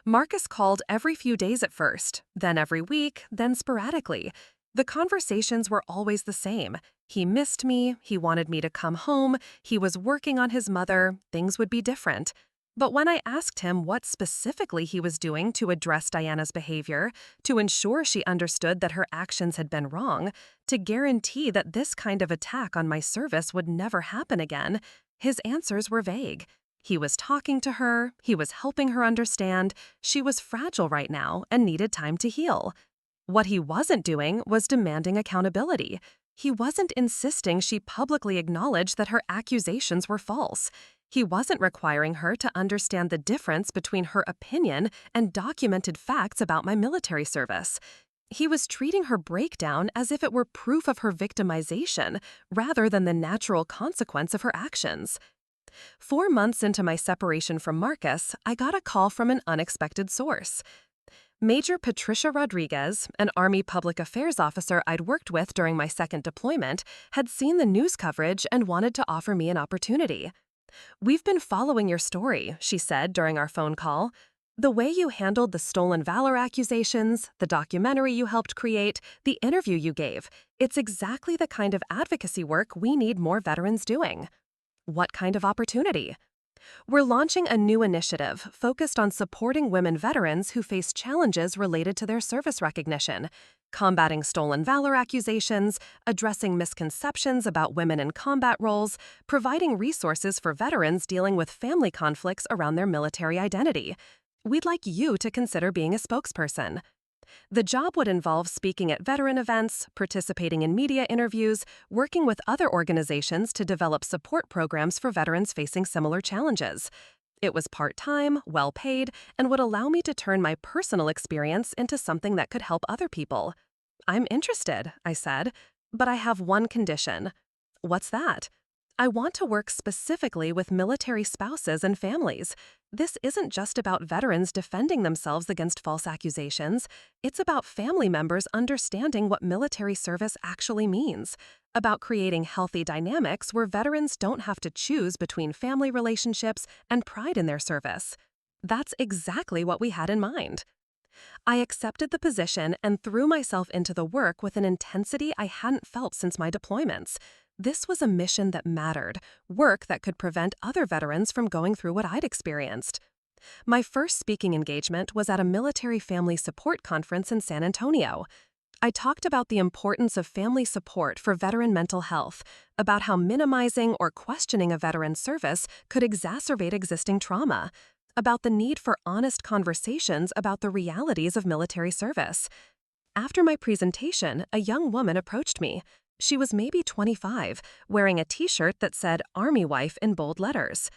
Marcus called every few days at first, then every week, then sporadically. The conversations were always the same. He missed me, he wanted me to come home, he was working on his mother, things would be different. But when I asked him what specifically he was doing to address Diana's behavior, to ensure she understood that her actions had been wrong, to guarantee that this kind of attack on my service would never happen again, his answers were vague. He was talking to her, he was helping her understand she was fragile right now and needed time to heal. What he wasn't doing was demanding accountability. He wasn't insisting she publicly acknowledge that her accusations were false. He wasn't requiring her to understand the difference between her opinion and documented facts about my military service. He was treating her breakdown as if it were proof of her victimization, rather than the natural consequence of her actions. 4 months into my separation from Marcus, I got a call from an unexpected source. Major Patricia Rodriguez, an Army public affairs officer I'd worked with during my second deployment, had seen the news coverage and wanted to offer me an opportunity. "We've been following your story," she said during our phone call. "The way you handled the stolen valor accusations, the documentary you helped create, the interview you gave, it's exactly the kind of advocacy work we need more veterans doing." "What kind of opportunity?" "We're launching a new initiative focused on supporting women veterans who face challenges related to their service recognition, combating stolen valor accusations, addressing misconceptions about women in combat roles, providing resources for veterans dealing with family conflicts around their military identity. We'd like you to consider being a spokesperson." The job would involve speaking at veteran events, participating in media interviews, working with other organizations to develop support programs for veterans facing similar challenges. It was part-time, well-paid, and would allow me to turn my personal experience into something that could help other people. "I'm interested," I said, "but I have one condition." "What's that?" "I want to work specifically with military spouses and families. This isn't just about veterans defending themselves against false accusations. It's about family members understanding what military service actually means, about creating healthy dynamics where veterans don't have to choose between family relationships and pride in their service." That's exactly what we had in mind. I accepted the position and threw myself into the work with an intensity I hadn't felt since my deployments. This was a mission that mattered, work that could prevent other veterans from going through what I'd experienced. My first speaking engagement was at a military family support conference in San Antonio. I talked about the importance of family support for veteran mental health, about how minimizing or questioning a veteran's service could exacerbate existing trauma, about the need for honest conversations about the realities of military service. After my presentation, a young woman approached me. She was maybe 25, wearing a t-shirt that said "Army Wife" in bold letters.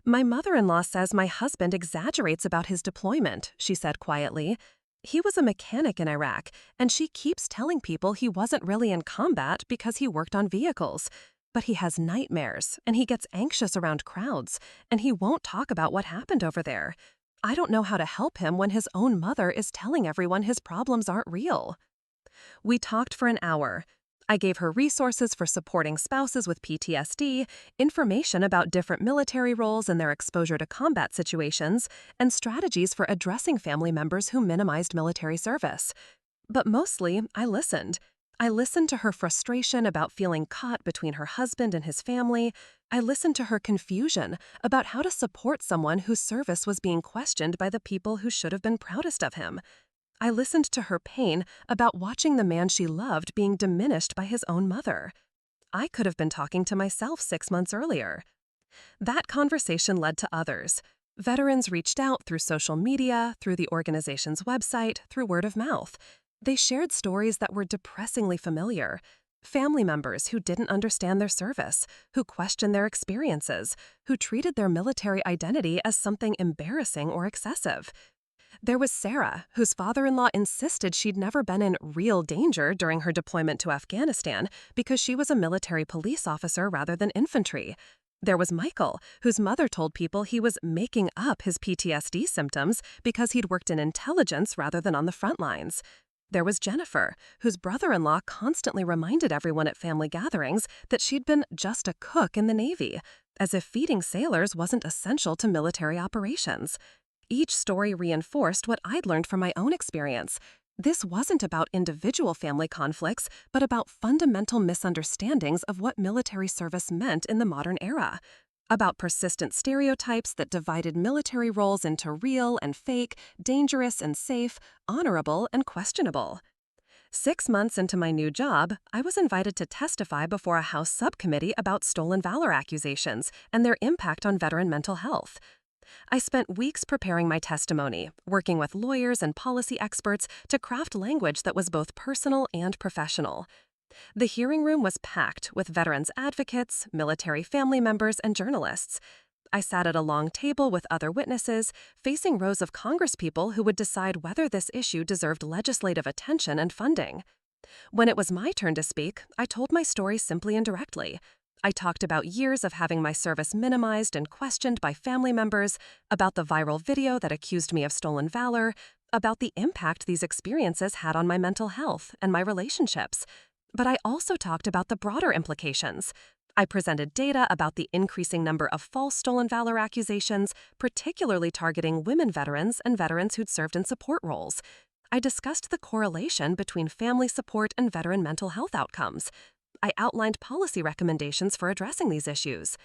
"My mother-in-law says my husband exaggerates about his deployment," she said quietly. "He was a mechanic in Iraq, and she keeps telling people he wasn't really in combat because he worked on vehicles. But he has nightmares, and he gets anxious around crowds, and he won't talk about what happened over there. I don't know how to help him when his own mother is telling everyone his problems aren't real." We talked for an hour. I gave her resources for supporting spouses with PTSD, information about different military roles and their exposure to combat situations, and strategies for addressing family members who minimized military service. But mostly, I listened. I listened to her frustration about feeling caught between her husband and his family. I listened to her confusion about how to support someone whose service was being questioned by the people who should have been proudest of him. I listened to her pain about watching the man she loved being diminished by his own mother. I could have been talking to myself 6 months earlier. That conversation led to others. Veterans reached out through social media, through the organization's website, through word of mouth. They shared stories that were depressingly familiar. Family members who didn't understand their service, who questioned their experiences, who treated their military identity as something embarrassing or excessive. There was Sarah, whose father-in-law insisted she'd never been in real danger during her deployment to Afghanistan because she was a military police officer rather than infantry. There was Michael, whose mother told people he was making up his PTSD symptoms because he'd worked in intelligence rather than on the front lines. There was Jennifer, whose brother-in-law constantly reminded everyone at family gatherings that she'd been just a cook in the Navy, as if feeding sailors wasn't essential to military operations. Each story reinforced what I'd learned from my own experience. This wasn't about individual family conflicts, but about fundamental misunderstandings of what military service meant in the modern era. About persistent stereotypes that divided military roles into real and fake, dangerous and safe, honorable and questionable. 6 months into my new job, I was invited to testify before a House subcommittee about stolen valor accusations and their impact on veteran mental health. I spent weeks preparing my testimony, working with lawyers and policy experts to craft language that was both personal and professional. The hearing room was packed with veterans advocates, military family members, and journalists. I sat at a long table with other witnesses, facing rows of congresspeople who would decide whether this issue deserved legislative attention and funding. When it was my turn to speak, I told my story simply and directly. I talked about years of having my service minimized and questioned by family members, about the viral video that accused me of stolen valor, about the impact these experiences had on my mental health and my relationships. But I also talked about the broader implications. I presented data about the increasing number of false stolen valor accusations, particularly targeting women veterans and veterans who'd served in support roles. I discussed the correlation between family support and veteran mental health outcomes. I outlined policy recommendations for addressing these issues.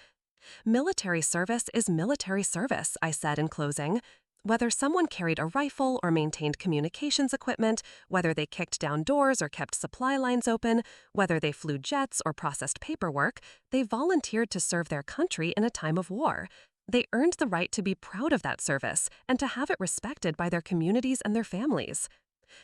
Military service is military service, I said in closing. Whether someone carried a rifle or maintained communications equipment, whether they kicked down doors or kept supply lines open, whether they flew jets or processed paperwork, they volunteered to serve their country in a time of war. They earned the right to be proud of that service and to have it respected by their communities and their families.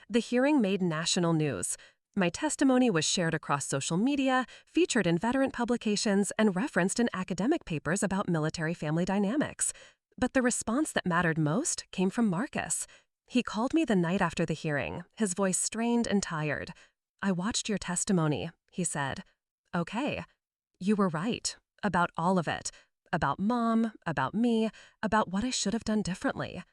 The hearing made national news. My testimony was shared across social media, featured in veteran publications, and referenced in academic papers about military family dynamics. But the response that mattered most came from Marcus. He called me the night after the hearing, his voice strained and tired. "I watched your testimony," he said. "Okay. You were right. About all of it. About Mom, about me, about what I should have done differently."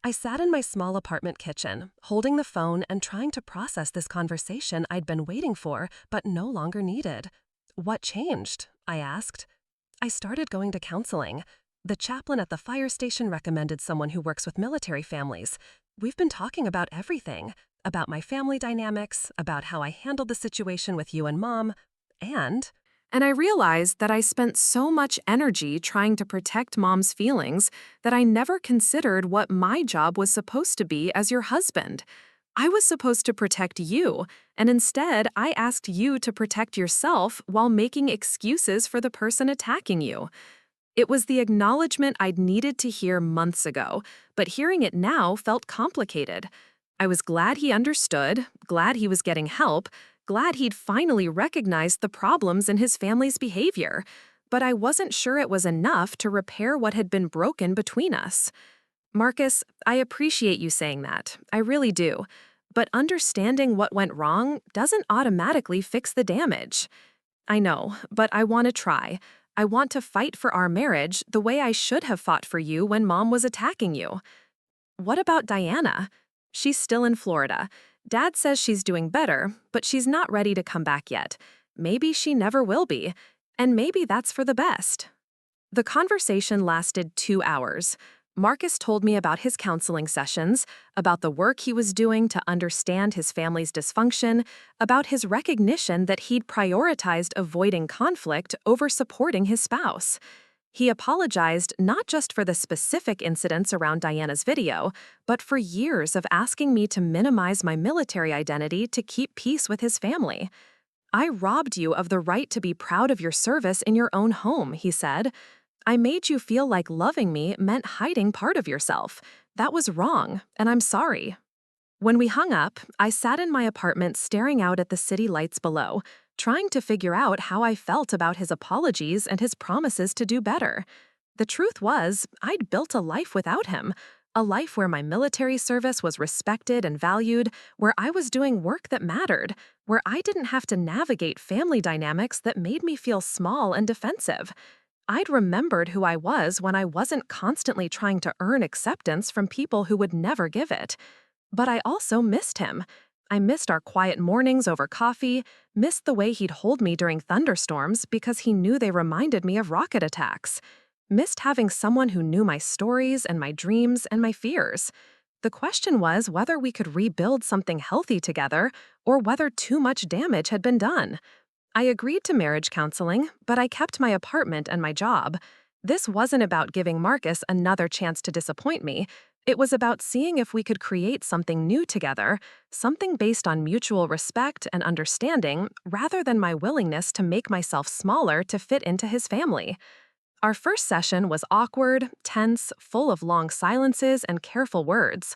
I sat in my small apartment kitchen, holding the phone and trying to process this conversation I'd been waiting for but no longer needed. "What changed?" I asked. "I started going to counseling. The chaplain at the fire station recommended someone who works with military families. We've been talking about everything, about my family dynamics, about how I handled the situation with you and Mom, and And I realized that I spent so much energy trying to protect Mom's feelings that I never considered what my job was supposed to be as your husband. I was supposed to protect you, and instead I asked you to protect yourself while making excuses for the person attacking you. It was the acknowledgement I'd needed to hear months ago, but hearing it now felt complicated. I was glad he understood, glad he was getting help, glad he'd finally recognized the problems in his family's behavior, but I wasn't sure it was enough to repair what had been broken between us. Marcus, I appreciate you saying that. I really do. But understanding what went wrong doesn't automatically fix the damage. I know, but I want to try. I want to fight for our marriage the way I should have fought for you when Mom was attacking you. What about Diana? She's still in Florida. Dad says she's doing better, but she's not ready to come back yet. Maybe she never will be, and maybe that's for the best. The conversation lasted 2 hours. Marcus told me about his counseling sessions, about the work he was doing to understand his family's dysfunction, about his recognition that he'd prioritized avoiding conflict over supporting his spouse. He apologized not just for the specific incidents around Diana's video, but for years of asking me to minimize my military identity to keep peace with his family. "I robbed you of the right to be proud of your service in your own home," he said. "I made you feel like loving me meant hiding part of yourself. That was wrong, and I'm sorry." When we hung up, I sat in my apartment staring out at the city lights below, trying to figure out how I felt about his apologies and his promises to do better. The truth was, I'd built a life without him, a life where my military service was respected and valued, where I was doing work that mattered, where I didn't have to navigate family dynamics that made me feel small and defensive. I'd remembered who I was when I wasn't constantly trying to earn acceptance from people who would never give it. But I also missed him. I missed our quiet mornings over coffee, missed the way he'd hold me during thunderstorms because he knew they reminded me of rocket attacks, missed having someone who knew my stories and my dreams and my fears. The question was whether we could rebuild something healthy together or whether too much damage had been done. I agreed to marriage counseling, but I kept my apartment and my job. This wasn't about giving Marcus another chance to disappoint me. It was about seeing if we could create something new together, something based on mutual respect and understanding, rather than my willingness to make myself smaller to fit into his family. Our first session was awkward, tense, full of long silences and careful words.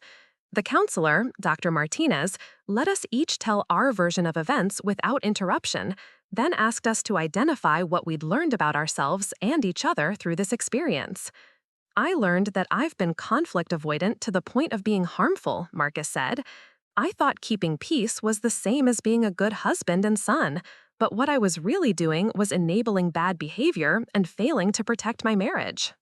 The counselor, Dr. Martinez, let us each tell our version of events without interruption, then asked us to identify what we'd learned about ourselves and each other through this experience. I learned that I've been conflict avoidant to the point of being harmful, Marcus said. I thought keeping peace was the same as being a good husband and son, but what I was really doing was enabling bad behavior and failing to protect my marriage.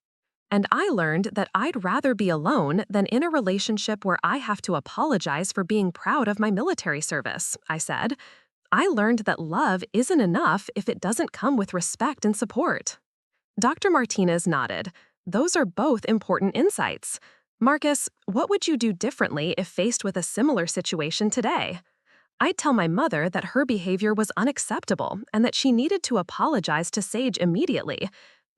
And I learned that I'd rather be alone than in a relationship where I have to apologize for being proud of my military service, I said. I learned that love isn't enough if it doesn't come with respect and support. Dr. Martinez nodded. Those are both important insights. Marcus, what would you do differently if faced with a similar situation today? I'd tell my mother that her behavior was unacceptable and that she needed to apologize to Sage immediately.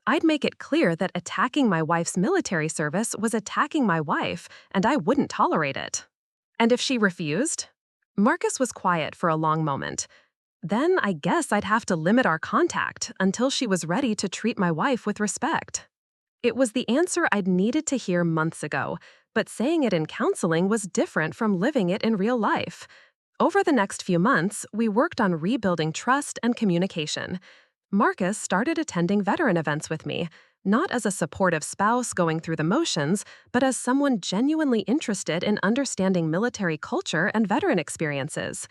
I'd make it clear that attacking my wife's military service was attacking my wife, and I wouldn't tolerate it. And if she refused? Marcus was quiet for a long moment. Then I guess I'd have to limit our contact until she was ready to treat my wife with respect. It was the answer I'd needed to hear months ago, but saying it in counseling was different from living it in real life. Over the next few months, we worked on rebuilding trust and communication. Marcus started attending veteran events with me, not as a supportive spouse going through the motions, but as someone genuinely interested in understanding military culture and veteran experiences.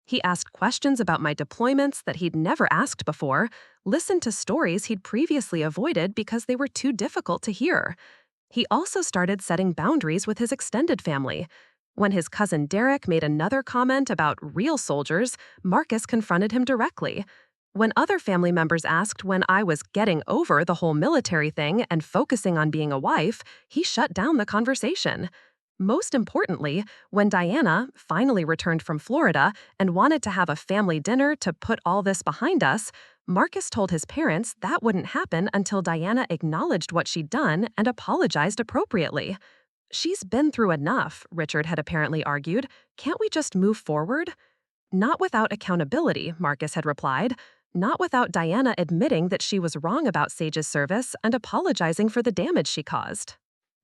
He asked questions about my deployments that he'd never asked before, listened to stories he'd previously avoided because they were too difficult to hear. He also started setting boundaries with his extended family. When his cousin Derek made another comment about real soldiers, Marcus confronted him directly. When other family members asked when I was getting over the whole military thing and focusing on being a wife, he shut down the conversation. Most importantly, when Diana finally returned from Florida and wanted to have a family dinner to put all this behind us, Marcus told his parents that wouldn't happen until Diana acknowledged what she'd done and apologized appropriately. She's been through enough, Richard had apparently argued. Can't we just move forward? Not without accountability, Marcus had replied. Not without Diana admitting that she was wrong about Sage's service and apologizing for the damage she caused.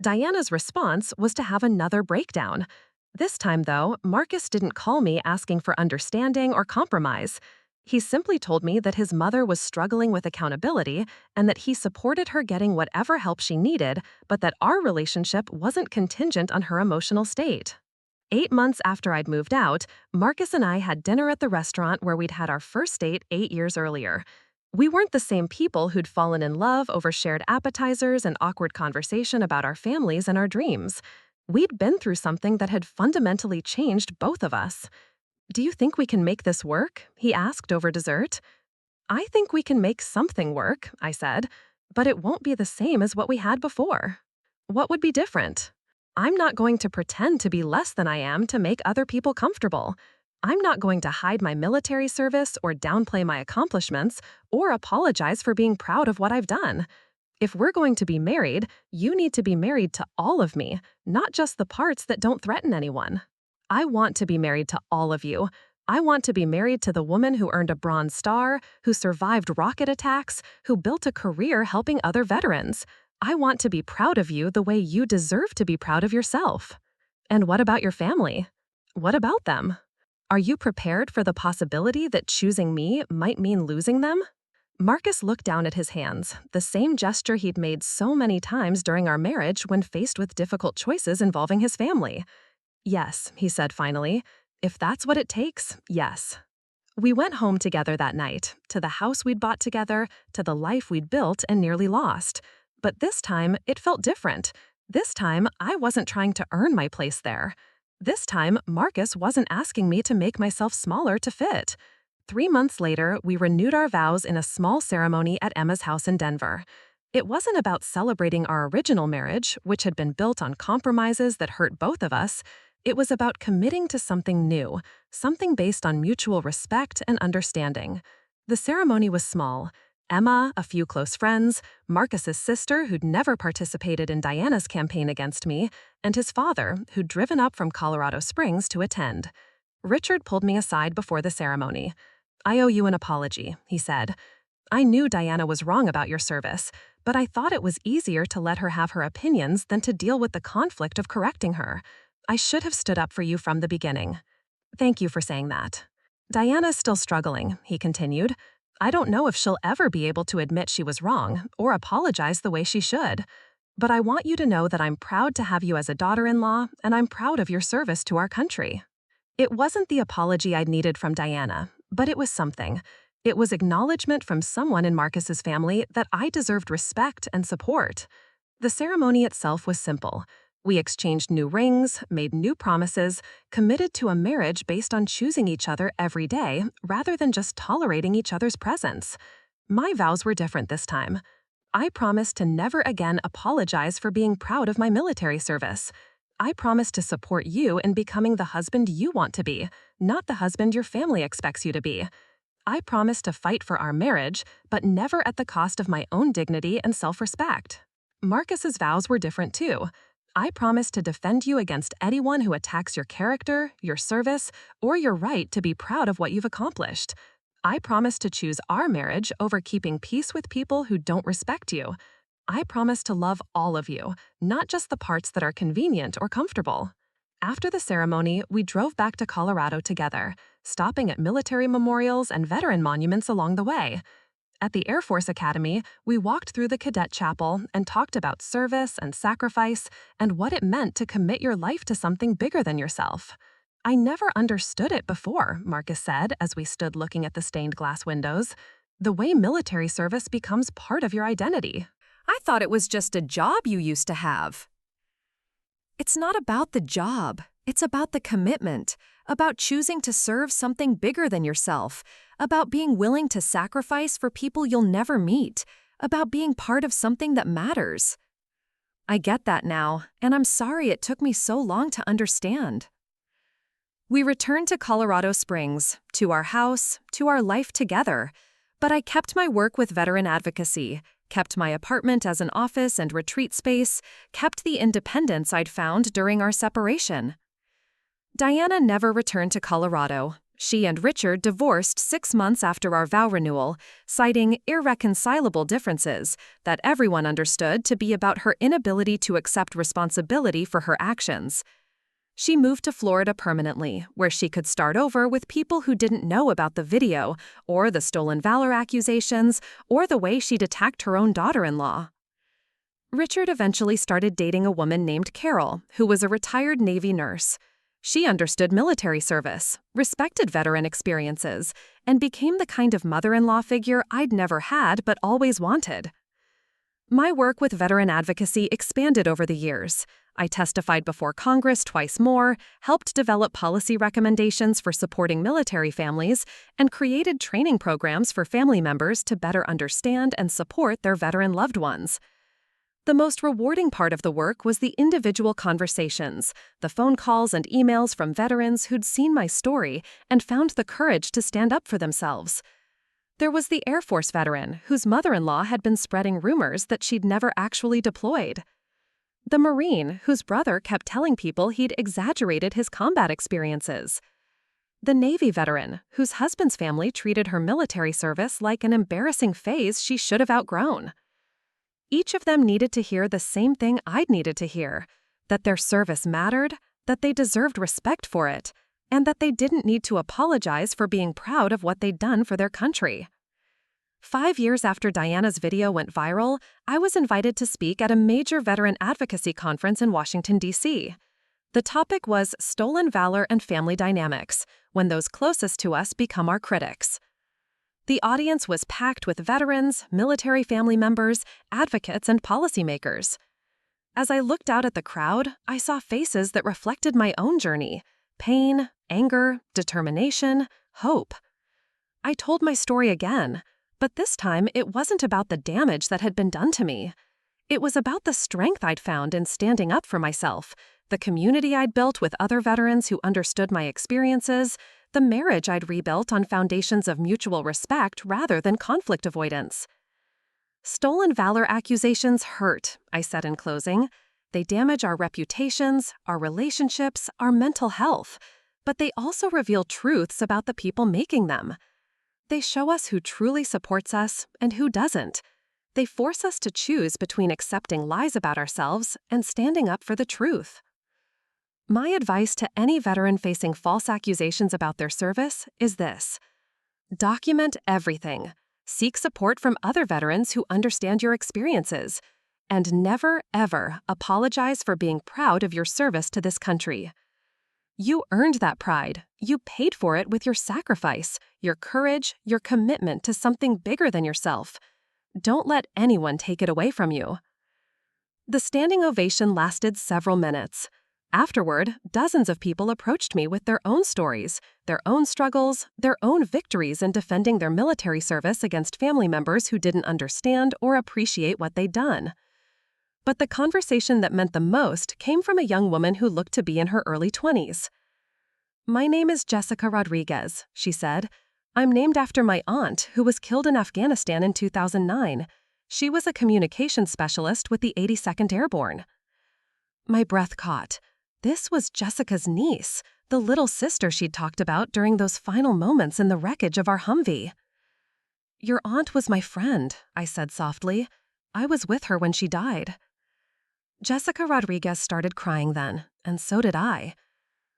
Diana's response was to have another breakdown. This time, though, Marcus didn't call me asking for understanding or compromise. He simply told me that his mother was struggling with accountability and that he supported her getting whatever help she needed, but that our relationship wasn't contingent on her emotional state. 8 months after I'd moved out, Marcus and I had dinner at the restaurant where we'd had our first date 8 years earlier. We weren't the same people who'd fallen in love over shared appetizers and awkward conversation about our families and our dreams. We'd been through something that had fundamentally changed both of us. "Do you think we can make this work?" he asked over dessert. "I think we can make something work," I said, "but it won't be the same as what we had before." "What would be different?" "I'm not going to pretend to be less than I am to make other people comfortable. I'm not going to hide my military service or downplay my accomplishments or apologize for being proud of what I've done. If we're going to be married, you need to be married to all of me, not just the parts that don't threaten anyone. I want to be married to all of you. I want to be married to the woman who earned a Bronze Star, who survived rocket attacks, who built a career helping other veterans. I want to be proud of you the way you deserve to be proud of yourself." "And what about your family? What about them? Are you prepared for the possibility that choosing me might mean losing them?" Marcus looked down at his hands, the same gesture he'd made so many times during our marriage when faced with difficult choices involving his family. "Yes," he said finally. "If that's what it takes, yes." We went home together that night, to the house we'd bought together, to the life we'd built and nearly lost. But this time, it felt different. This time, I wasn't trying to earn my place there. This time, Marcus wasn't asking me to make myself smaller to fit. 3 months later, we renewed our vows in a small ceremony at Emma's house in Denver. It wasn't about celebrating our original marriage, which had been built on compromises that hurt both of us. It was about committing to something new, something based on mutual respect and understanding. The ceremony was small. Emma, a few close friends, Marcus's sister who'd never participated in Diana's campaign against me, and his father who'd driven up from Colorado Springs to attend. Richard pulled me aside before the ceremony. "I owe you an apology," he said. "I knew Diana was wrong about your service, but I thought it was easier to let her have her opinions than to deal with the conflict of correcting her. I should have stood up for you from the beginning. Thank you for saying that." "Diana's still struggling," he continued. "I don't know if she'll ever be able to admit she was wrong or apologize the way she should. But I want you to know that I'm proud to have you as a daughter-in-law, and I'm proud of your service to our country." It wasn't the apology I'd needed from Diana, but it was something. It was acknowledgement from someone in Marcus's family that I deserved respect and support. The ceremony itself was simple. We exchanged new rings, made new promises, committed to a marriage based on choosing each other every day rather than just tolerating each other's presence. My vows were different this time. I promised to never again apologize for being proud of my military service. I promised to support you in becoming the husband you want to be, not the husband your family expects you to be. I promised to fight for our marriage, but never at the cost of my own dignity and self-respect. Marcus's vows were different too. I promise to defend you against anyone who attacks your character, your service, or your right to be proud of what you've accomplished. I promise to choose our marriage over keeping peace with people who don't respect you. I promise to love all of you, not just the parts that are convenient or comfortable. After the ceremony, we drove back to Colorado together, stopping at military memorials and veteran monuments along the way. At the Air Force Academy, we walked through the cadet chapel and talked about service and sacrifice and what it meant to commit your life to something bigger than yourself. "I never understood it before," Marcus said as we stood looking at the stained glass windows. "The way military service becomes part of your identity." I thought it was just a job you used to have. It's not about the job. It's about the commitment, about choosing to serve something bigger than yourself, about being willing to sacrifice for people you'll never meet, about being part of something that matters. I get that now, and I'm sorry it took me so long to understand. We returned to Colorado Springs, to our house, to our life together, but I kept my work with veteran advocacy, kept my apartment as an office and retreat space, kept the independence I'd found during our separation. Diana never returned to Colorado. She and Richard divorced 6 months after our vow renewal, citing irreconcilable differences that everyone understood to be about her inability to accept responsibility for her actions. She moved to Florida permanently, where she could start over with people who didn't know about the video, or the stolen valor accusations, or the way she'd attacked her own daughter-in-law. Richard eventually started dating a woman named Carol, who was a retired Navy nurse. She understood military service, respected veteran experiences, and became the kind of mother-in-law figure I'd never had but always wanted. My work with veteran advocacy expanded over the years. I testified before Congress twice more, helped develop policy recommendations for supporting military families, and created training programs for family members to better understand and support their veteran loved ones. The most rewarding part of the work was the individual conversations, the phone calls and emails from veterans who'd seen my story and found the courage to stand up for themselves. There was the Air Force veteran whose mother-in-law had been spreading rumors that she'd never actually deployed. The Marine whose brother kept telling people he'd exaggerated his combat experiences. The Navy veteran whose husband's family treated her military service like an embarrassing phase she should have outgrown. Each of them needed to hear the same thing I'd needed to hear, that their service mattered, that they deserved respect for it, and that they didn't need to apologize for being proud of what they'd done for their country. 5 years after Diana's video went viral, I was invited to speak at a major veteran advocacy conference in Washington, D.C. The topic was Stolen Valor and Family Dynamics, when those closest to us become our critics. The audience was packed with veterans, military family members, advocates, and policymakers. As I looked out at the crowd, I saw faces that reflected my own journey: pain, anger, determination, hope. I told my story again, but this time it wasn't about the damage that had been done to me. It was about the strength I'd found in standing up for myself, the community I'd built with other veterans who understood my experiences, the marriage I'd rebuilt on foundations of mutual respect rather than conflict avoidance. Stolen valor accusations hurt, I said in closing. They damage our reputations, our relationships, our mental health. But they also reveal truths about the people making them. They show us who truly supports us and who doesn't. They force us to choose between accepting lies about ourselves and standing up for the truth. My advice to any veteran facing false accusations about their service is this: document everything. Seek support from other veterans who understand your experiences. And never, ever apologize for being proud of your service to this country. You earned that pride. You paid for it with your sacrifice, your courage, your commitment to something bigger than yourself. Don't let anyone take it away from you. The standing ovation lasted several minutes. Afterward, dozens of people approached me with their own stories, their own struggles, their own victories in defending their military service against family members who didn't understand or appreciate what they'd done. But the conversation that meant the most came from a young woman who looked to be in her early 20s. "My name is Jessica Rodriguez," she said. "I'm named after my aunt, who was killed in Afghanistan in 2009. She was a communications specialist with the 82nd Airborne." My breath caught. This was Jessica's niece, the little sister she'd talked about during those final moments in the wreckage of our Humvee. "Your aunt was my friend," I said softly. "I was with her when she died." Jessica Rodriguez started crying then, and so did I.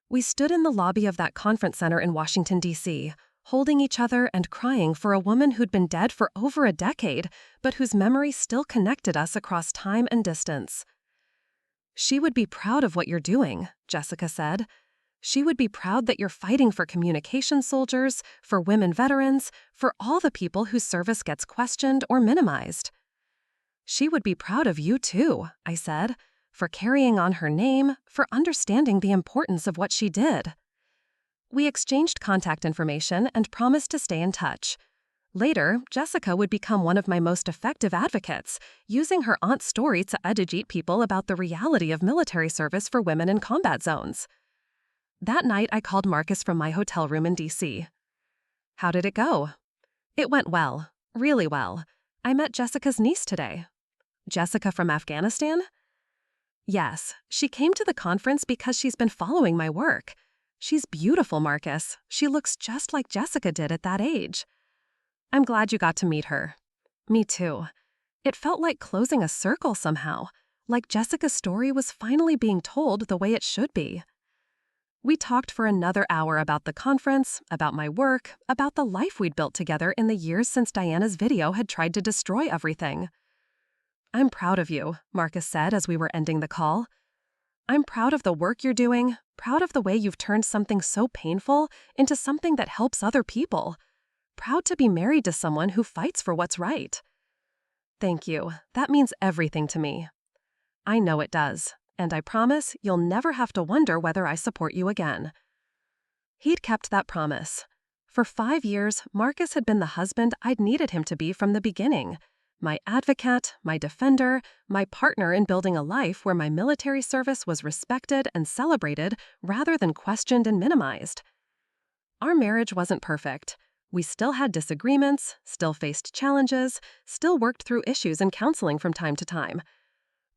We stood in the lobby of that conference center in Washington, D.C., holding each other and crying for a woman who'd been dead for over a decade, but whose memory still connected us across time and distance. "She would be proud of what you're doing," Jessica said. "She would be proud that you're fighting for communication soldiers, for women veterans, for all the people whose service gets questioned or minimized." "She would be proud of you too," I said, "for carrying on her name, for understanding the importance of what she did." We exchanged contact information and promised to stay in touch. Later, Jessica would become one of my most effective advocates, using her aunt's story to educate people about the reality of military service for women in combat zones. That night, I called Marcus from my hotel room in D.C. "How did it go?" "It went well, really well. I met Jessica's niece today." "Jessica from Afghanistan?" "Yes, she came to the conference because she's been following my work. She's beautiful, Marcus. She looks just like Jessica did at that age." "I'm glad you got to meet her." "Me too. It felt like closing a circle somehow, like Jessica's story was finally being told the way it should be." We talked for another hour about the conference, about my work, about the life we'd built together in the years since Diana's video had tried to destroy everything. "I'm proud of you," Marcus said as we were ending the call. "I'm proud of the work you're doing, proud of the way you've turned something so painful into something that helps other people. Proud to be married to someone who fights for what's right." "Thank you. That means everything to me." "I know it does, and I promise you'll never have to wonder whether I support you again." He'd kept that promise. For 5 years, Marcus had been the husband I'd needed him to be from the beginning. My advocate, my defender, my partner in building a life where my military service was respected and celebrated rather than questioned and minimized. Our marriage wasn't perfect. We still had disagreements, still faced challenges, still worked through issues in counseling from time to time.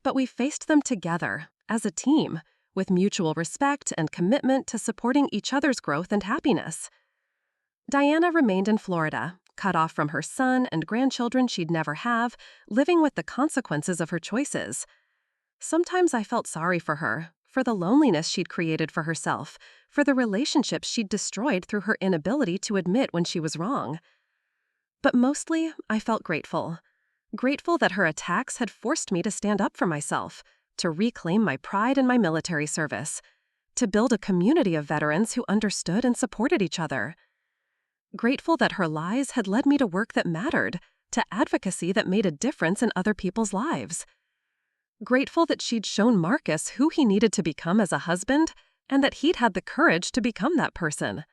But we faced them together, as a team, with mutual respect and commitment to supporting each other's growth and happiness. Diana remained in Florida, cut off from her son and grandchildren she'd never have, living with the consequences of her choices. Sometimes I felt sorry for her, for the loneliness she'd created for herself, for the relationships she'd destroyed through her inability to admit when she was wrong. But mostly, I felt grateful. Grateful that her attacks had forced me to stand up for myself, to reclaim my pride in my military service, to build a community of veterans who understood and supported each other. Grateful that her lies had led me to work that mattered, to advocacy that made a difference in other people's lives. Grateful that she'd shown Marcus who he needed to become as a husband, and that he'd had the courage to become that person.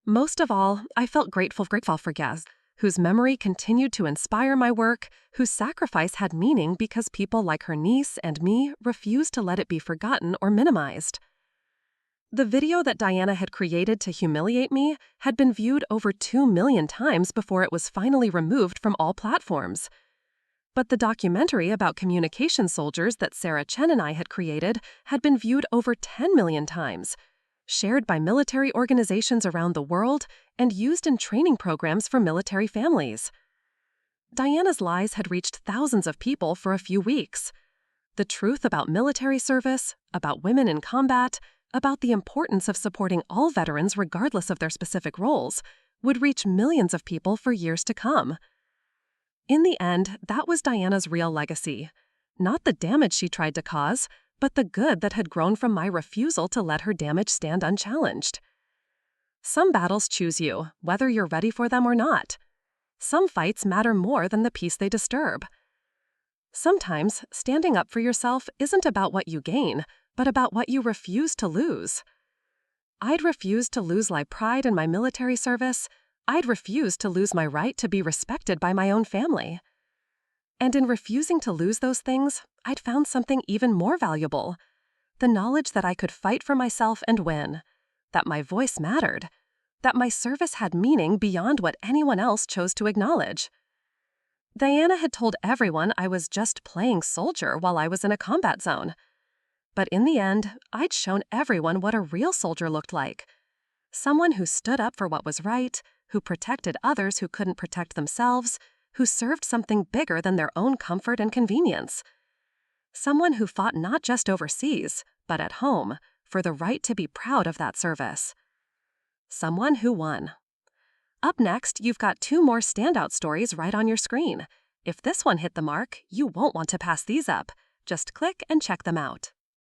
Most of all, I felt grateful for Gaz, whose memory continued to inspire my work, whose sacrifice had meaning because people like her niece and me refused to let it be forgotten or minimized. The video that Diana had created to humiliate me had been viewed over 2 million times before it was finally removed from all platforms. But the documentary about communication soldiers that Sarah Chen and I had created had been viewed over 10 million times, shared by military organizations around the world, and used in training programs for military families. Diana's lies had reached thousands of people for a few weeks. The truth about military service, about women in combat, about the importance of supporting all veterans regardless of their specific roles, would reach millions of people for years to come. In the end, that was Diana's real legacy. Not the damage she tried to cause, but the good that had grown from my refusal to let her damage stand unchallenged. Some battles choose you, whether you're ready for them or not. Some fights matter more than the peace they disturb. Sometimes, standing up for yourself isn't about what you gain, but about what you refuse to lose. I'd refused to lose my pride in my military service. I'd refused to lose my right to be respected by my own family. And in refusing to lose those things, I'd found something even more valuable: the knowledge that I could fight for myself and win, that my voice mattered, that my service had meaning beyond what anyone else chose to acknowledge. Diana had told everyone I was just playing soldier while I was in a combat zone. But in the end, I'd shown everyone what a real soldier looked like. Someone who stood up for what was right, who protected others who couldn't protect themselves, who served something bigger than their own comfort and convenience. Someone who fought not just overseas, but at home, for the right to be proud of that service. Someone who won. Up next, you've got 2 more standout stories right on your screen. If this one hit the mark, you won't want to pass these up. Just click and check them out.